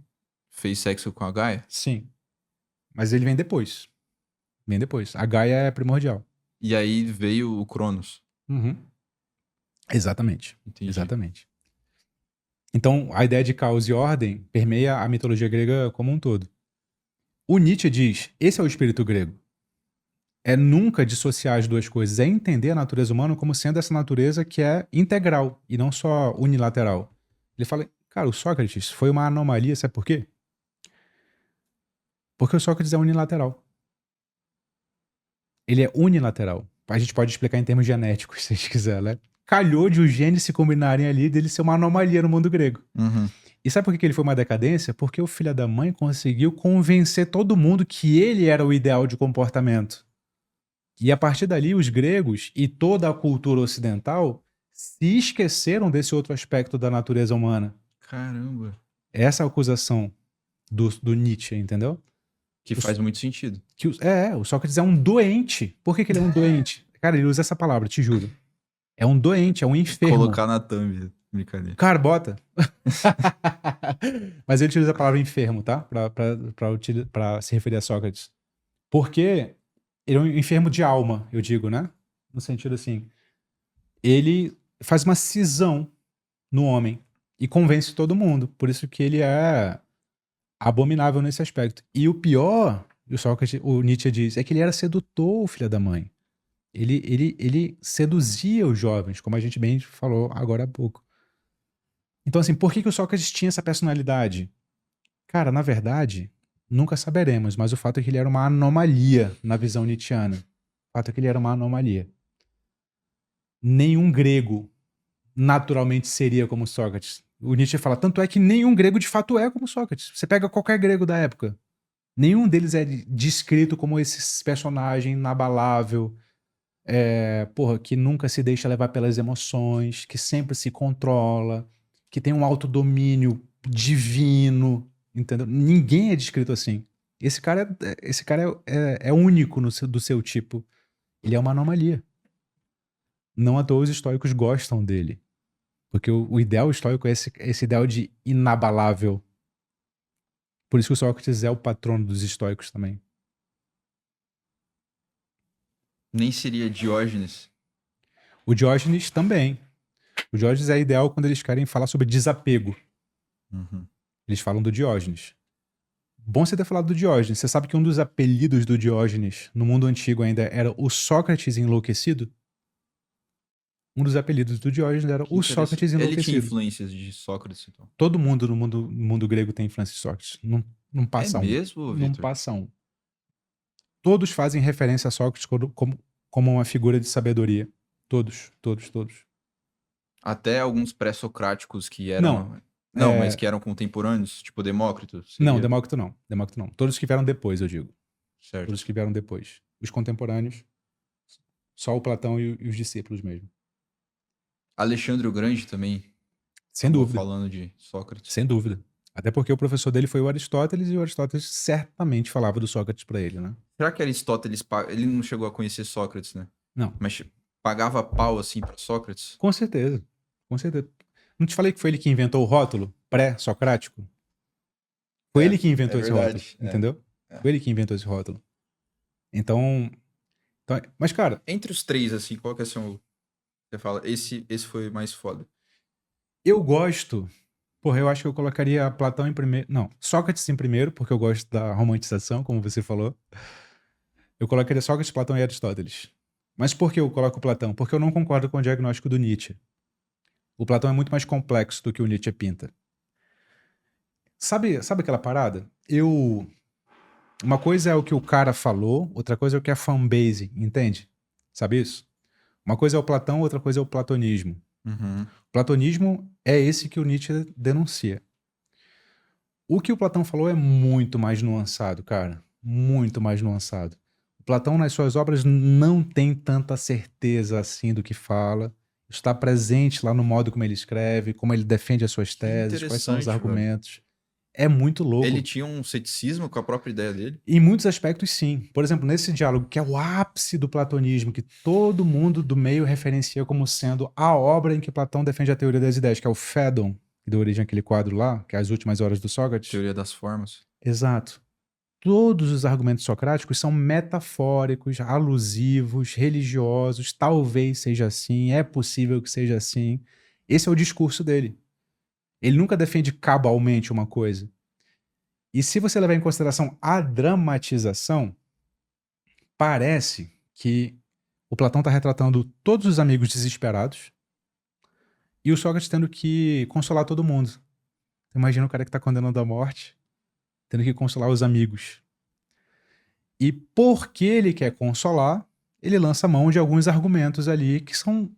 Speaker 3: fez sexo com a Gaia?
Speaker 1: sim. Mas ele vem depois. Vem depois. A Gaia é primordial.
Speaker 3: E aí veio o Cronos.
Speaker 1: Uhum. Exatamente.
Speaker 3: Entendi.
Speaker 1: Exatamente. Então, a ideia de caos e ordem permeia a mitologia grega como um todo. O Nietzsche diz, esse é o espírito grego. É nunca dissociar as 2 coisas, é entender a natureza humana como sendo essa natureza que é integral e não só unilateral. Ele fala, cara, o Sócrates foi uma anomalia, sabe por quê? Porque o Sócrates é unilateral. Ele é unilateral. A gente pode explicar em termos genéticos, se a gente quiser, né? Calhou de os genes se combinarem ali dele ser uma anomalia no mundo grego.
Speaker 3: Uhum.
Speaker 1: E sabe por que ele foi uma decadência? Porque o filho da mãe conseguiu convencer todo mundo que ele era o ideal de comportamento. E a partir dali, os gregos e toda a cultura ocidental se esqueceram desse outro aspecto da natureza humana.
Speaker 3: Caramba.
Speaker 1: Essa é a acusação do Nietzsche, entendeu?
Speaker 3: Que faz muito sentido.
Speaker 1: O Sócrates é um doente. Por que ele é um doente? Cara, ele usa essa palavra, te juro. É um doente, é um enfermo.
Speaker 3: Colocar na thumb, brincadeira.
Speaker 1: Cara, bota. Mas ele utiliza a palavra enfermo, tá? Pra se referir a Sócrates. Porque Ele é um enfermo de alma, eu digo, né? No sentido assim, ele faz uma cisão no homem e convence todo mundo. Por isso que ele é abominável nesse aspecto. E o pior, o Nietzsche diz, é que ele era sedutor, filho da mãe. Ele seduzia os jovens, como a gente bem falou agora há pouco. Então, assim, por que o Sócrates tinha essa personalidade? Cara, na verdade, nunca saberemos, mas o fato é que ele era uma anomalia na visão nietzschiana. O fato é que ele era uma anomalia. Nenhum grego naturalmente seria como Sócrates. O Nietzsche fala, tanto é que nenhum grego de fato é como Sócrates. Você pega qualquer grego da época. Nenhum deles é descrito como esse personagem inabalável, que nunca se deixa levar pelas emoções, que sempre se controla, que tem um autodomínio divino, entendeu? Ninguém é descrito assim. Esse cara é único do seu tipo. Ele é uma anomalia. Não à toa os estoicos gostam dele. Porque o ideal estoico é esse ideal de inabalável. Por isso que o Sócrates é o patrono dos estoicos também.
Speaker 3: Nem seria Diógenes.
Speaker 1: O Diógenes também. O Diógenes é ideal quando eles querem falar sobre desapego.
Speaker 3: Uhum.
Speaker 1: Eles falam do Diógenes. Bom você ter falado do Diógenes. Você sabe que um dos apelidos do Diógenes no mundo antigo ainda era o Sócrates enlouquecido? Um dos apelidos do Diógenes era o Sócrates
Speaker 3: Ele tinha
Speaker 1: enlouquecido.
Speaker 3: influências de Sócrates, então.
Speaker 1: Todo mundo no mundo grego tem influência de Sócrates. Não passa
Speaker 3: É
Speaker 1: um.
Speaker 3: mesmo,
Speaker 1: Não
Speaker 3: Vitor?
Speaker 1: passa um. Todos fazem referência a Sócrates como uma figura de sabedoria. Todos.
Speaker 3: Até alguns pré-socráticos que eram... Não, mas que eram contemporâneos, tipo Demócrito. Seria?
Speaker 1: Não, Demócrito não. Todos que vieram depois, eu digo.
Speaker 3: Certo.
Speaker 1: Todos que vieram depois. Os contemporâneos, só o Platão e os discípulos mesmo.
Speaker 3: Alexandre o Grande também.
Speaker 1: Sem dúvida.
Speaker 3: Falando de Sócrates.
Speaker 1: Sem dúvida. Até porque o professor dele foi o Aristóteles e o Aristóteles certamente falava do Sócrates pra ele, né?
Speaker 3: Será que Aristóteles... Ele não chegou a conhecer Sócrates, né?
Speaker 1: Não.
Speaker 3: Mas pagava pau, assim, pra Sócrates?
Speaker 1: Com certeza. Não te falei que foi ele que inventou o rótulo pré-socrático? Foi ele que inventou esse rótulo, entendeu? Foi ele que inventou esse rótulo. Então, mas, cara...
Speaker 3: Entre os três, assim, qual que é o seu... Você fala, esse foi mais foda.
Speaker 1: Eu gosto... Porra, eu acho que eu colocaria Platão em primeiro... Não, Sócrates em primeiro, porque eu gosto da romantização, como você falou. Eu colocaria Sócrates, Platão e Aristóteles. Mas por que eu coloco Platão? Porque eu não concordo com o diagnóstico do Nietzsche. O Platão é muito mais complexo do que o Nietzsche pinta. Sabe aquela parada? Uma coisa é o que o cara falou, outra coisa é o que a fanbase, entende? Sabe isso? Uma coisa é o Platão, outra coisa é o platonismo.
Speaker 3: Uhum.
Speaker 1: O platonismo é esse que o Nietzsche denuncia. O que o Platão falou é muito mais nuançado, cara. Muito mais nuançado. O Platão, nas suas obras, não tem tanta certeza assim do que fala. Está presente lá no modo como ele escreve, como ele defende as suas teses, quais são os
Speaker 3: interessante,
Speaker 1: argumentos. É muito louco.
Speaker 3: Ele tinha um ceticismo com a própria ideia dele?
Speaker 1: Em muitos aspectos, sim. Por exemplo, nesse diálogo, que é o ápice do platonismo, que todo mundo do meio referencia como sendo a obra em que Platão defende a teoria das ideias, que é o Fédon, que deu origem àquele quadro lá, que é As Últimas Horas do Sócrates.
Speaker 3: Teoria das formas.
Speaker 1: Exato. Todos os argumentos socráticos são metafóricos, alusivos, religiosos, talvez seja assim, é possível que seja assim. Esse é o discurso dele. Ele nunca defende cabalmente uma coisa. E se você levar em consideração a dramatização, parece que o Platão está retratando todos os amigos desesperados e o Sócrates tendo que consolar todo mundo. Imagina o cara que está condenando à morte, tendo que consolar os amigos. E porque ele quer consolar, ele lança mão de alguns argumentos ali que são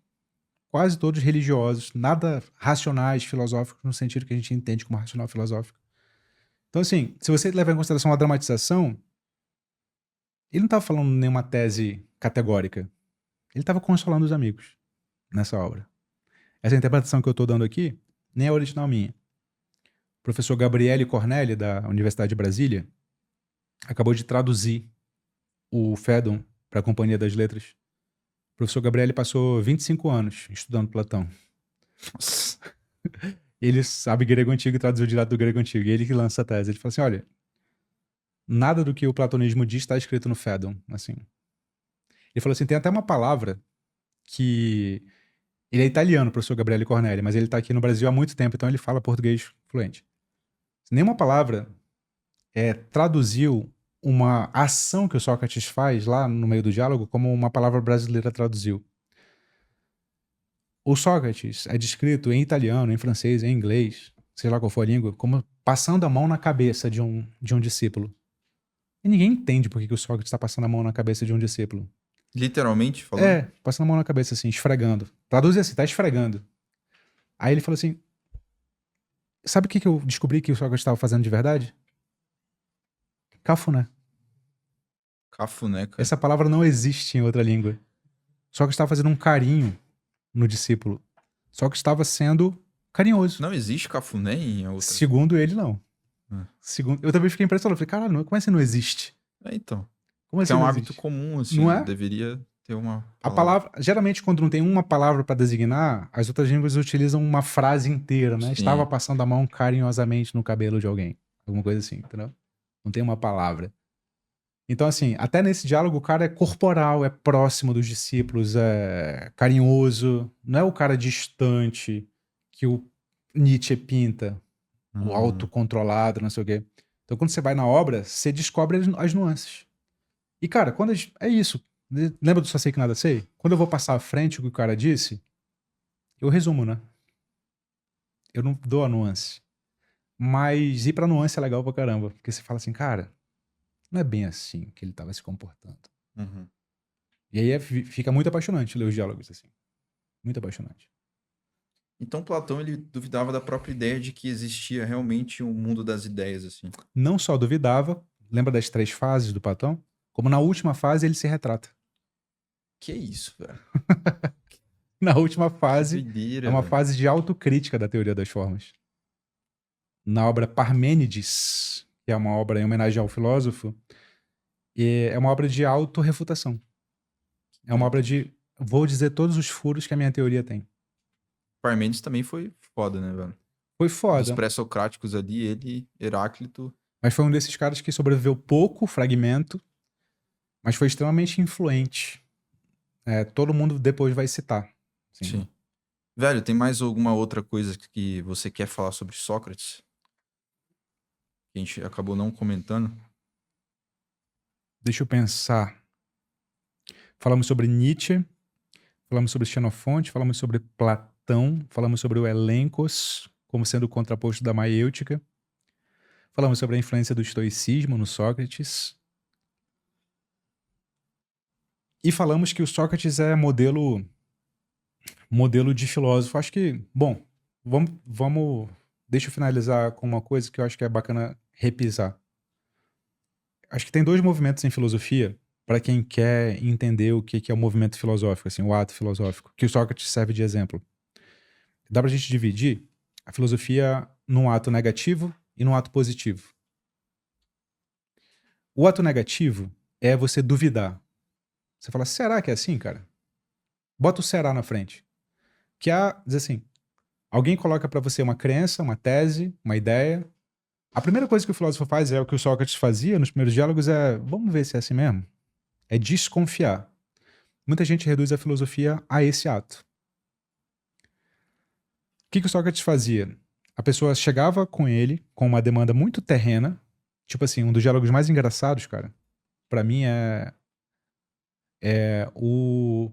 Speaker 1: quase todos religiosos, nada racionais, filosóficos, no sentido que a gente entende como racional filosófico. Então, assim, se você levar em consideração a dramatização, ele não estava falando nenhuma tese categórica. Ele estava consolando os amigos nessa obra. Essa interpretação que eu estou dando aqui nem é original minha. O professor Gabriele Cornelli, da Universidade de Brasília, acabou de traduzir o Fédon para a Companhia das Letras. O professor Gabriele passou 25 anos estudando Platão.
Speaker 3: Nossa.
Speaker 1: Ele sabe grego antigo e traduziu direto do grego antigo. E ele que lança a tese. Ele fala assim, olha, nada do que o platonismo diz está escrito no Fédon. Assim, Ele falou assim, tem até uma palavra que... Ele é italiano, o professor Gabriele Cornelli, mas ele tá aqui no Brasil há muito tempo, então ele fala português fluente. Nenhuma palavra traduziu uma ação que o Sócrates faz lá no meio do diálogo como uma palavra brasileira traduziu. O Sócrates é descrito em italiano, em francês, em inglês, sei lá qual for a língua, como passando a mão na cabeça de um discípulo. E ninguém entende por que o Sócrates está passando a mão na cabeça de um discípulo.
Speaker 3: Literalmente falando?
Speaker 1: Passando a mão na cabeça assim, esfregando. Traduz assim, tá esfregando. Aí ele falou assim, sabe o que eu descobri que o Sócrates estava fazendo de verdade? Cafuné.
Speaker 3: Cafuné, cara.
Speaker 1: Essa palavra não existe em outra língua. Sócrates estava fazendo um carinho no discípulo. Sócrates estava sendo carinhoso.
Speaker 3: Não existe cafuné em outra...
Speaker 1: Segundo ele, não.
Speaker 3: Ah.
Speaker 1: Eu também fiquei impressionado. Falei, caralho, como assim não existe?
Speaker 3: Então.
Speaker 1: Como assim
Speaker 3: Que é um
Speaker 1: não
Speaker 3: hábito
Speaker 1: existe?
Speaker 3: comum, assim.
Speaker 1: Não é?
Speaker 3: Deveria ter uma
Speaker 1: A palavra, geralmente, quando não tem uma palavra para designar, as outras línguas utilizam uma frase inteira, né?
Speaker 3: Sim.
Speaker 1: Estava passando a mão carinhosamente no cabelo de alguém. Alguma coisa assim, entendeu? Não tem uma palavra. Então, assim, até nesse diálogo o cara é corporal, é próximo dos discípulos, é carinhoso, não é o cara distante que o Nietzsche pinta, o autocontrolado, não sei o quê. Então, quando você vai na obra, você descobre as nuances. E, cara, quando é isso. Lembra do Só Sei Que Nada Sei? Quando eu vou passar à frente o que o cara disse, eu resumo, né? Eu não dou a nuance. Mas ir pra nuance é legal pra caramba. Porque você fala assim, cara, não é bem assim que ele tava se comportando.
Speaker 3: Uhum.
Speaker 1: E aí fica muito apaixonante ler os diálogos, assim. Muito apaixonante.
Speaker 3: Então Platão, ele duvidava da própria ideia de que existia realmente um mundo das ideias, assim.
Speaker 1: Não só duvidava, lembra das 3 fases do Platão? Como na última fase ele se retrata.
Speaker 3: Que isso, velho?
Speaker 1: Na última fase,
Speaker 3: Que doideira,
Speaker 1: é uma
Speaker 3: velho.
Speaker 1: fase de autocrítica da teoria das formas. Na obra Parmênides, que é uma obra em homenagem ao filósofo, é uma obra de autorrefutação. É uma obra de vou dizer todos os furos que a minha teoria tem.
Speaker 3: Parmênides também foi foda, né, velho?
Speaker 1: Foi
Speaker 3: Dos
Speaker 1: foda,
Speaker 3: pré-socráticos ali, ele, Heráclito...
Speaker 1: mas foi um desses caras que sobreviveu pouco fragmento, mas foi extremamente influente. Todo mundo depois vai citar. Assim.
Speaker 3: Sim. Velho, tem mais alguma outra coisa que você quer falar sobre Sócrates? Que a gente acabou não comentando.
Speaker 1: Deixa eu pensar. Falamos sobre Nietzsche, falamos sobre Xenofonte, falamos sobre Platão, falamos sobre o Elencos, como sendo o contraposto da maiêutica. Falamos sobre a influência do estoicismo no Sócrates. E falamos que o Sócrates é modelo de filósofo. Acho que, bom, vamos. Deixa eu finalizar com uma coisa que eu acho que é bacana repisar. Acho que tem 2 movimentos em filosofia para quem quer entender o que é o movimento filosófico, assim, o ato filosófico, que o Sócrates serve de exemplo. Dá pra gente dividir a filosofia num ato negativo e num ato positivo. O ato negativo é você duvidar. Você fala, será que é assim, cara? Bota o será na frente. Que diz assim, alguém coloca pra você uma crença, uma tese, uma ideia. A primeira coisa que o filósofo faz é o que o Sócrates fazia nos primeiros diálogos vamos ver se é assim mesmo. É desconfiar. Muita gente reduz a filosofia a esse ato. O que o Sócrates fazia? A pessoa chegava com ele com uma demanda muito terrena, tipo assim, um dos diálogos mais engraçados, cara, pra mim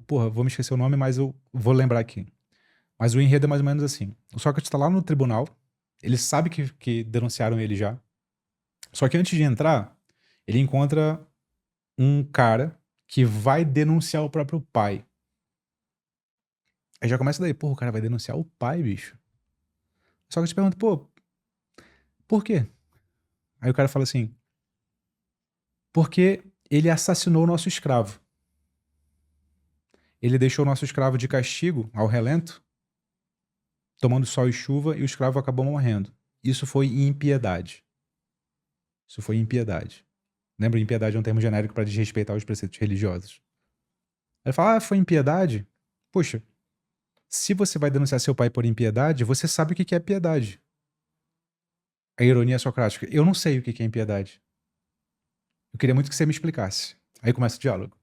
Speaker 1: Porra, vou me esquecer o nome, mas eu vou lembrar aqui. Mas o enredo é mais ou menos assim. O Sócrates tá lá no tribunal, ele sabe que denunciaram ele já. Só que antes de entrar, ele encontra um cara que vai denunciar o próprio pai. Aí já começa daí, pô, o cara vai denunciar o pai, bicho. Só que eu te pergunto, pô, por quê? Aí o cara fala assim, porque ele assassinou o nosso escravo. Ele deixou o nosso escravo de castigo, ao relento, tomando sol e chuva, e o escravo acabou morrendo. Isso foi impiedade. Isso foi impiedade. Lembra, impiedade é um termo genérico para desrespeitar os preceitos religiosos. Aí ele fala, foi impiedade? Puxa, se você vai denunciar seu pai por impiedade, você sabe o que é piedade. A ironia socrática. Eu não sei o que é impiedade. Eu queria muito que você me explicasse. Aí começa o diálogo.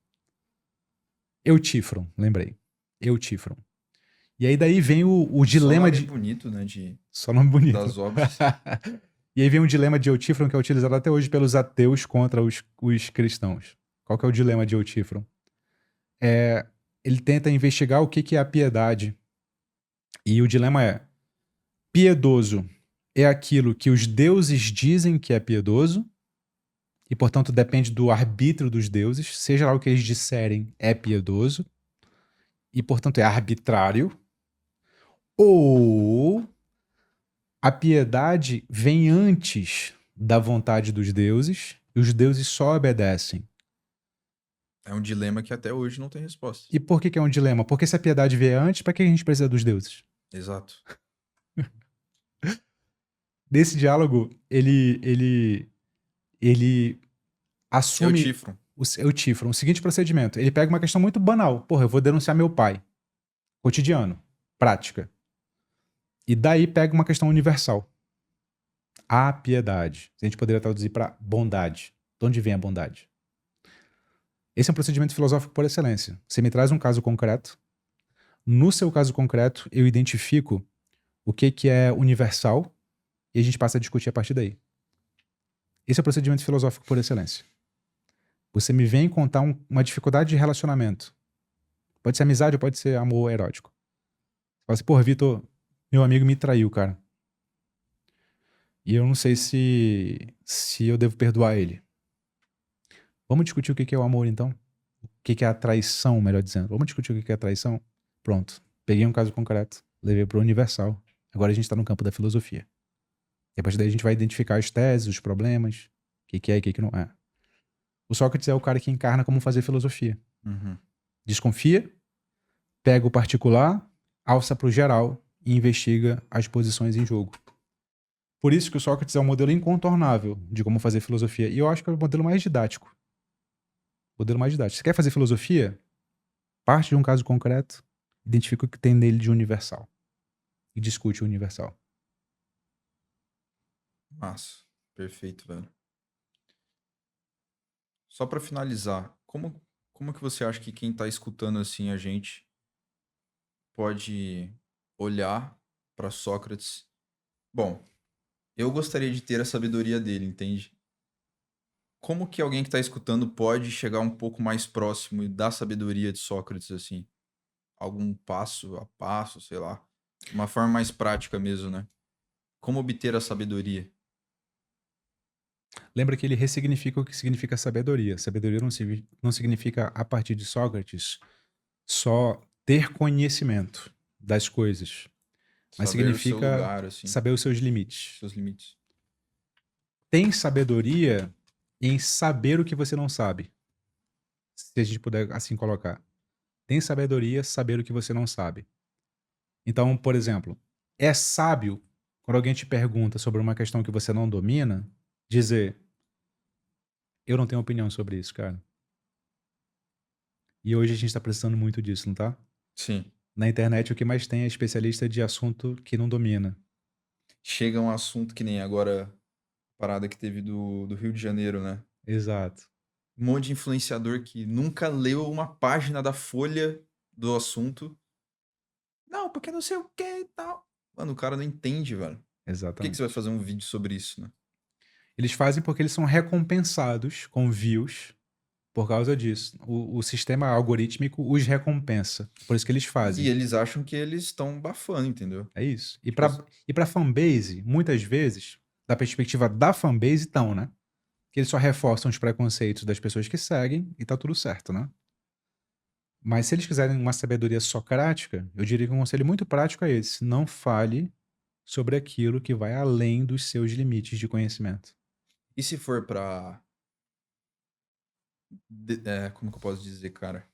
Speaker 1: Eutífron, lembrei. Eutífron. E aí daí vem o dilema
Speaker 3: Só nome
Speaker 1: de...
Speaker 3: bonito, né?
Speaker 1: Só nome bonito.
Speaker 3: Das obras.
Speaker 1: E aí vem o dilema de Eutífron, que é utilizado até hoje pelos ateus contra os cristãos. Qual que é o dilema de Eutífron? Ele tenta investigar o que é a piedade. E o dilema é: piedoso é aquilo que os deuses dizem que é piedoso, e, portanto, depende do arbítrio dos deuses, seja lá o que eles disserem, é piedoso, e, portanto, é arbitrário. Ou a piedade vem antes da vontade dos deuses, e os deuses só obedecem.
Speaker 3: É um dilema que até hoje não tem resposta.
Speaker 1: E por que é um dilema? Porque se a piedade vier antes, para que a gente precisa dos deuses?
Speaker 3: Exato.
Speaker 1: Nesse diálogo, ele assume
Speaker 3: Eutífron.
Speaker 1: o seguinte procedimento. Ele pega uma questão muito banal. Porra, eu vou denunciar meu pai. Cotidiano. Prática. E daí pega uma questão universal. A piedade. A gente poderia traduzir para bondade. De onde vem a bondade? Esse é um procedimento filosófico por excelência. Você me traz um caso concreto. No seu caso concreto, eu identifico o que é universal e a gente passa a discutir a partir daí. Esse é o procedimento filosófico por excelência. Você me vem contar uma dificuldade de relacionamento. Pode ser amizade ou pode ser amor erótico. Você fala assim, porra, Vitor, meu amigo me traiu, cara. E eu não sei se eu devo perdoar ele. Vamos discutir o que é o amor, então? O que é a traição, melhor dizendo. Vamos discutir o que é a traição? Pronto. Peguei um caso concreto, levei para o universal. Agora a gente está no campo da filosofia. E a partir daí a gente vai identificar as teses, os problemas, o que é e o que não é. O Sócrates é o cara que encarna como fazer filosofia.
Speaker 3: Uhum.
Speaker 1: Desconfia, pega o particular, alça para o geral e investiga as posições em jogo. Por isso que o Sócrates é um modelo incontornável de como fazer filosofia. E eu acho que é o modelo mais didático. Você quer fazer filosofia? Parte de um caso concreto, identifica o que tem nele de universal. E discute o universal.
Speaker 3: Massa. Perfeito, velho. Só pra finalizar, como que você acha que quem tá escutando assim a gente pode olhar pra Sócrates? Bom, eu gostaria de ter a sabedoria dele, entende? Como que alguém que tá escutando pode chegar um pouco mais próximo da sabedoria de Sócrates, assim? Algum passo a passo, sei lá. Uma forma mais prática mesmo, né? Como obter a sabedoria?
Speaker 1: Lembra que ele ressignifica o que significa sabedoria. Sabedoria não significa, a partir de Sócrates, só ter conhecimento das coisas. Mas
Speaker 3: Saber o seu
Speaker 1: significa
Speaker 3: lugar, assim,
Speaker 1: saber os seus limites.
Speaker 3: seus limites.
Speaker 1: Tem sabedoria em saber o que você não sabe. Se a gente puder assim colocar. Tem sabedoria saber o que você não sabe. Então, por exemplo, é sábio, quando alguém te pergunta sobre uma questão que você não domina, dizer: eu não tenho opinião sobre isso, cara. E hoje a gente tá precisando muito disso, não tá?
Speaker 3: Sim.
Speaker 1: Na internet o que mais tem é especialista de assunto que não domina.
Speaker 3: Chega um assunto que nem agora, parada que teve do Rio de Janeiro, né?
Speaker 1: Exato.
Speaker 3: Um monte de influenciador que nunca leu uma página da Folha do assunto. Não, porque não sei o que e tal. Mano, o cara não entende, velho. Por que
Speaker 1: Exatamente.
Speaker 3: você vai fazer um vídeo sobre isso, né?
Speaker 1: Eles fazem porque eles são recompensados com views por causa disso. O sistema algorítmico os recompensa. Por isso que eles
Speaker 3: E
Speaker 1: fazem.
Speaker 3: eles acham que eles estão bafando, entendeu?
Speaker 1: É isso. E
Speaker 3: Tipo,
Speaker 1: pra fanbase, muitas vezes, da perspectiva da fanbase, estão, né? Que eles só reforçam os preconceitos das pessoas que seguem e tá tudo certo, né? Mas se eles quiserem uma sabedoria socrática, eu diria que um conselho muito prático é esse: não fale sobre aquilo que vai além dos seus limites de conhecimento.
Speaker 3: e se for pra. Como que eu posso dizer, cara?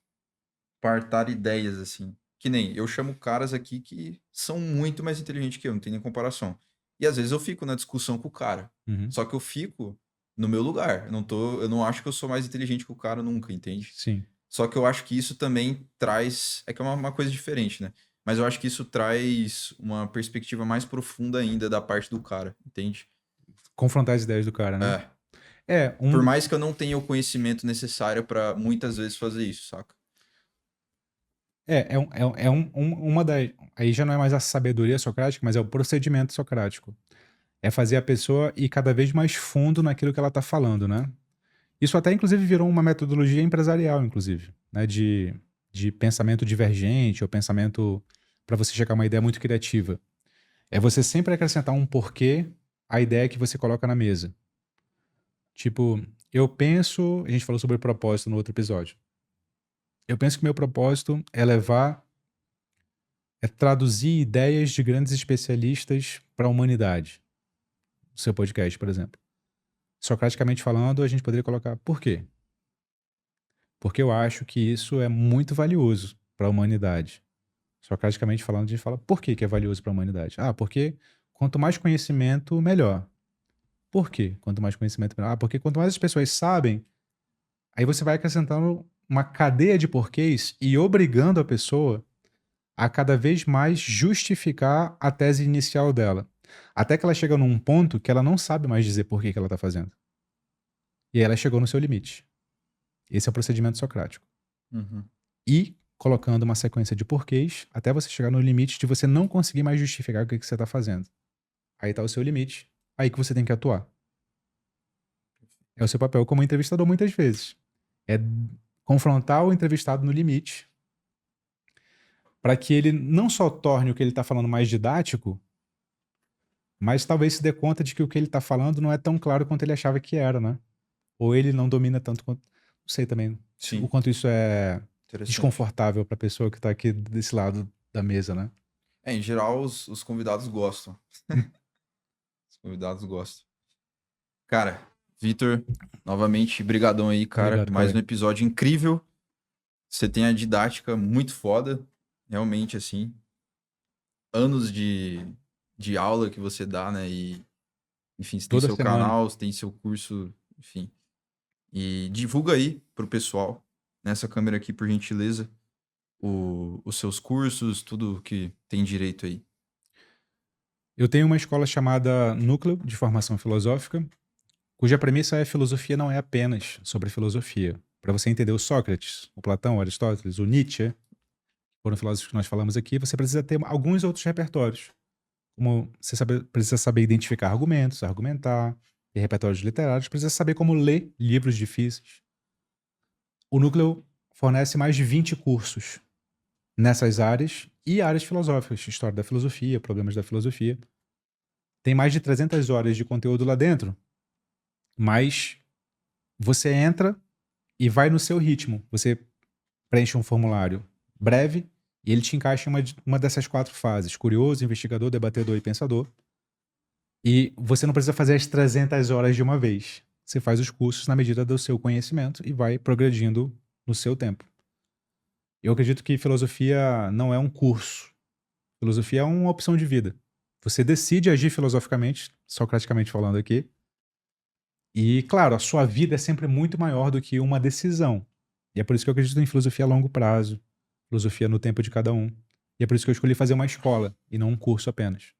Speaker 3: Partar ideias, assim. Que nem eu chamo caras aqui que são muito mais inteligentes que eu, não tem nem comparação. E às vezes eu fico na discussão com o cara.
Speaker 1: Uhum.
Speaker 3: Só que eu fico no meu lugar. Eu não acho que eu sou mais inteligente que o cara nunca, entende?
Speaker 1: Sim.
Speaker 3: Só que eu acho que isso também traz. É que é uma coisa diferente, né? Mas eu acho que isso traz uma perspectiva mais profunda ainda da parte do cara, entende?
Speaker 1: Confrontar as ideias do cara, né?
Speaker 3: É.
Speaker 1: É,
Speaker 3: Por mais que eu não tenha o conhecimento necessário pra muitas vezes fazer isso, saca?
Speaker 1: Uma das. Aí já não é mais a sabedoria socrática, mas é o procedimento socrático. É fazer a pessoa ir cada vez mais fundo naquilo que ela está falando, né? Isso até, inclusive, virou uma metodologia empresarial, inclusive, né? De pensamento divergente ou pensamento para você chegar a uma ideia muito criativa. É você sempre acrescentar um porquê à ideia que você coloca na mesa. Tipo, eu penso. A gente falou sobre propósito no outro episódio. Eu penso que meu propósito é traduzir ideias de grandes especialistas para a humanidade. No seu podcast, por exemplo. Socraticamente falando, a gente poderia colocar por quê? Porque eu acho que isso é muito valioso para a humanidade. Socraticamente falando, a gente fala por que é valioso para a humanidade? Ah, porque quanto mais conhecimento, melhor. Por quê? Quanto mais conhecimento, melhor. Ah, porque quanto mais as pessoas sabem, aí você vai acrescentando uma cadeia de porquês e obrigando a pessoa a cada vez mais justificar a tese inicial dela. Até que ela chega num ponto que ela não sabe mais dizer por que ela está fazendo. E aí ela chegou no seu limite. Esse é o procedimento socrático.
Speaker 3: Uhum.
Speaker 1: E colocando uma sequência de porquês até você chegar no limite de você não conseguir mais justificar o que você está fazendo. Aí está o seu limite, aí que você tem que atuar. É o seu papel como entrevistador muitas vezes. É confrontar o entrevistado no limite para que ele não só torne o que ele está falando mais didático, mas talvez se dê conta de que o que ele está falando não é tão claro quanto ele achava que era, né? Ou ele não domina tanto quanto... Não sei também
Speaker 3: Sim.
Speaker 1: o quanto isso é
Speaker 3: Interessante.
Speaker 1: desconfortável para a pessoa que está aqui desse lado da mesa, né?
Speaker 3: Em geral, os convidados gostam. Os convidados gostam. Cara, Vitor, novamente, brigadão aí, cara.
Speaker 1: Obrigado,
Speaker 3: Mais um
Speaker 1: Cauê.
Speaker 3: episódio incrível. Você tem a didática muito foda. Realmente, assim. Anos de aula que você dá, né? E, enfim, você tem
Speaker 1: Toda
Speaker 3: seu
Speaker 1: semana.
Speaker 3: canal, você tem seu curso, enfim. E divulga aí pro pessoal, nessa câmera aqui, por gentileza, os seus cursos, tudo que tem direito aí.
Speaker 1: Eu tenho uma escola chamada Núcleo de Formação Filosófica, cuja premissa é filosofia não é apenas sobre filosofia. Para você entender o Sócrates, o Platão, o Aristóteles, o Nietzsche, foram filósofos que nós falamos aqui, você precisa ter alguns outros repertórios. Como você precisa saber identificar argumentos, argumentar, ter repertórios literários, precisa saber como ler livros difíceis. O Núcleo fornece mais de 20 cursos nessas áreas e áreas filosóficas, história da filosofia, problemas da filosofia. Tem mais de 300 horas de conteúdo lá dentro, mas você entra e vai no seu ritmo. Você preenche um formulário breve e ele te encaixa em uma dessas 4 fases: curioso, investigador, debatedor e pensador. E você não precisa fazer as 300 horas de uma vez. Você faz os cursos na medida do seu conhecimento e vai progredindo no seu tempo. Eu acredito que filosofia não é um curso. Filosofia é uma opção de vida. Você decide agir filosoficamente, socraticamente falando aqui. E, claro, a sua vida é sempre muito maior do que uma decisão. E é por isso que eu acredito em filosofia a longo prazo, filosofia no tempo de cada um. E é por isso que eu escolhi fazer uma escola e não um curso apenas.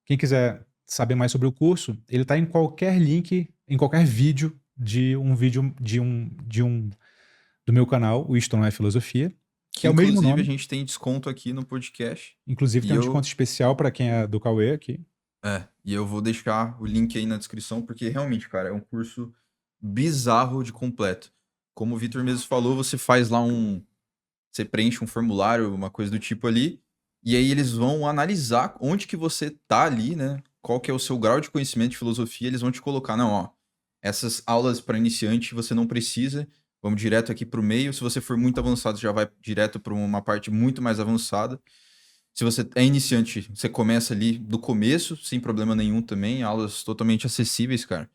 Speaker 1: Quem quiser saber mais sobre o curso, ele está em qualquer link, em qualquer vídeo do meu canal, o Isto Não É Filosofia, que é o mesmo
Speaker 3: Inclusive,
Speaker 1: nome.
Speaker 3: a gente tem desconto aqui no podcast.
Speaker 1: Inclusive,
Speaker 3: E
Speaker 1: tem um
Speaker 3: eu-
Speaker 1: desconto especial para quem é do Cauê aqui.
Speaker 3: E eu vou deixar o link aí na descrição, porque realmente, cara, é um curso bizarro de completo. Como o Vitor mesmo falou, você faz lá você preenche um formulário, uma coisa do tipo ali, e aí eles vão analisar onde que você tá ali, né? Qual que é o seu grau de conhecimento de filosofia, eles vão te colocar, não, ó, essas aulas para iniciante você não precisa, vamos direto aqui pro meio, se você for muito avançado, já vai direto para uma parte muito mais avançada. Se você é iniciante, você começa ali do começo, sem problema nenhum também, aulas totalmente acessíveis, cara.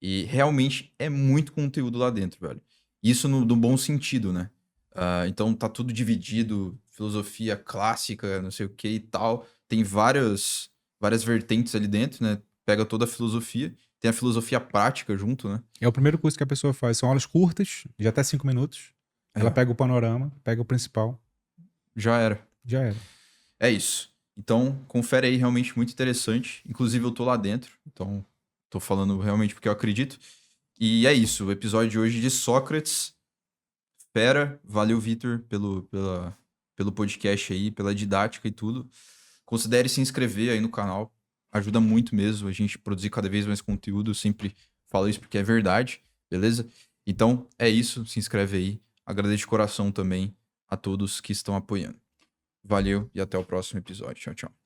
Speaker 3: E realmente é muito conteúdo lá dentro, velho. Isso no bom sentido, né? Então tá tudo dividido, filosofia clássica, não sei o que e tal. Tem várias vertentes ali dentro, né? Pega toda a filosofia. Tem a filosofia prática junto, né?
Speaker 1: É o primeiro curso que a pessoa faz. São aulas curtas, de até 5 minutos. Ela pega o panorama, pega o principal,
Speaker 3: Já era.
Speaker 1: já era.
Speaker 3: É isso. Então, confere aí, realmente muito interessante. Inclusive, eu tô lá dentro, então tô falando realmente porque eu acredito. E é isso, o episódio de hoje de Sócrates. Valeu, Vitor, pela pelo podcast aí, pela didática e tudo. Considere se inscrever aí no canal. Ajuda muito mesmo a gente produzir cada vez mais conteúdo. Eu sempre falo isso porque é verdade, beleza? Então, é isso. Se inscreve aí. Agradeço de coração também a todos que estão apoiando. Valeu e até o próximo episódio. Tchau, tchau.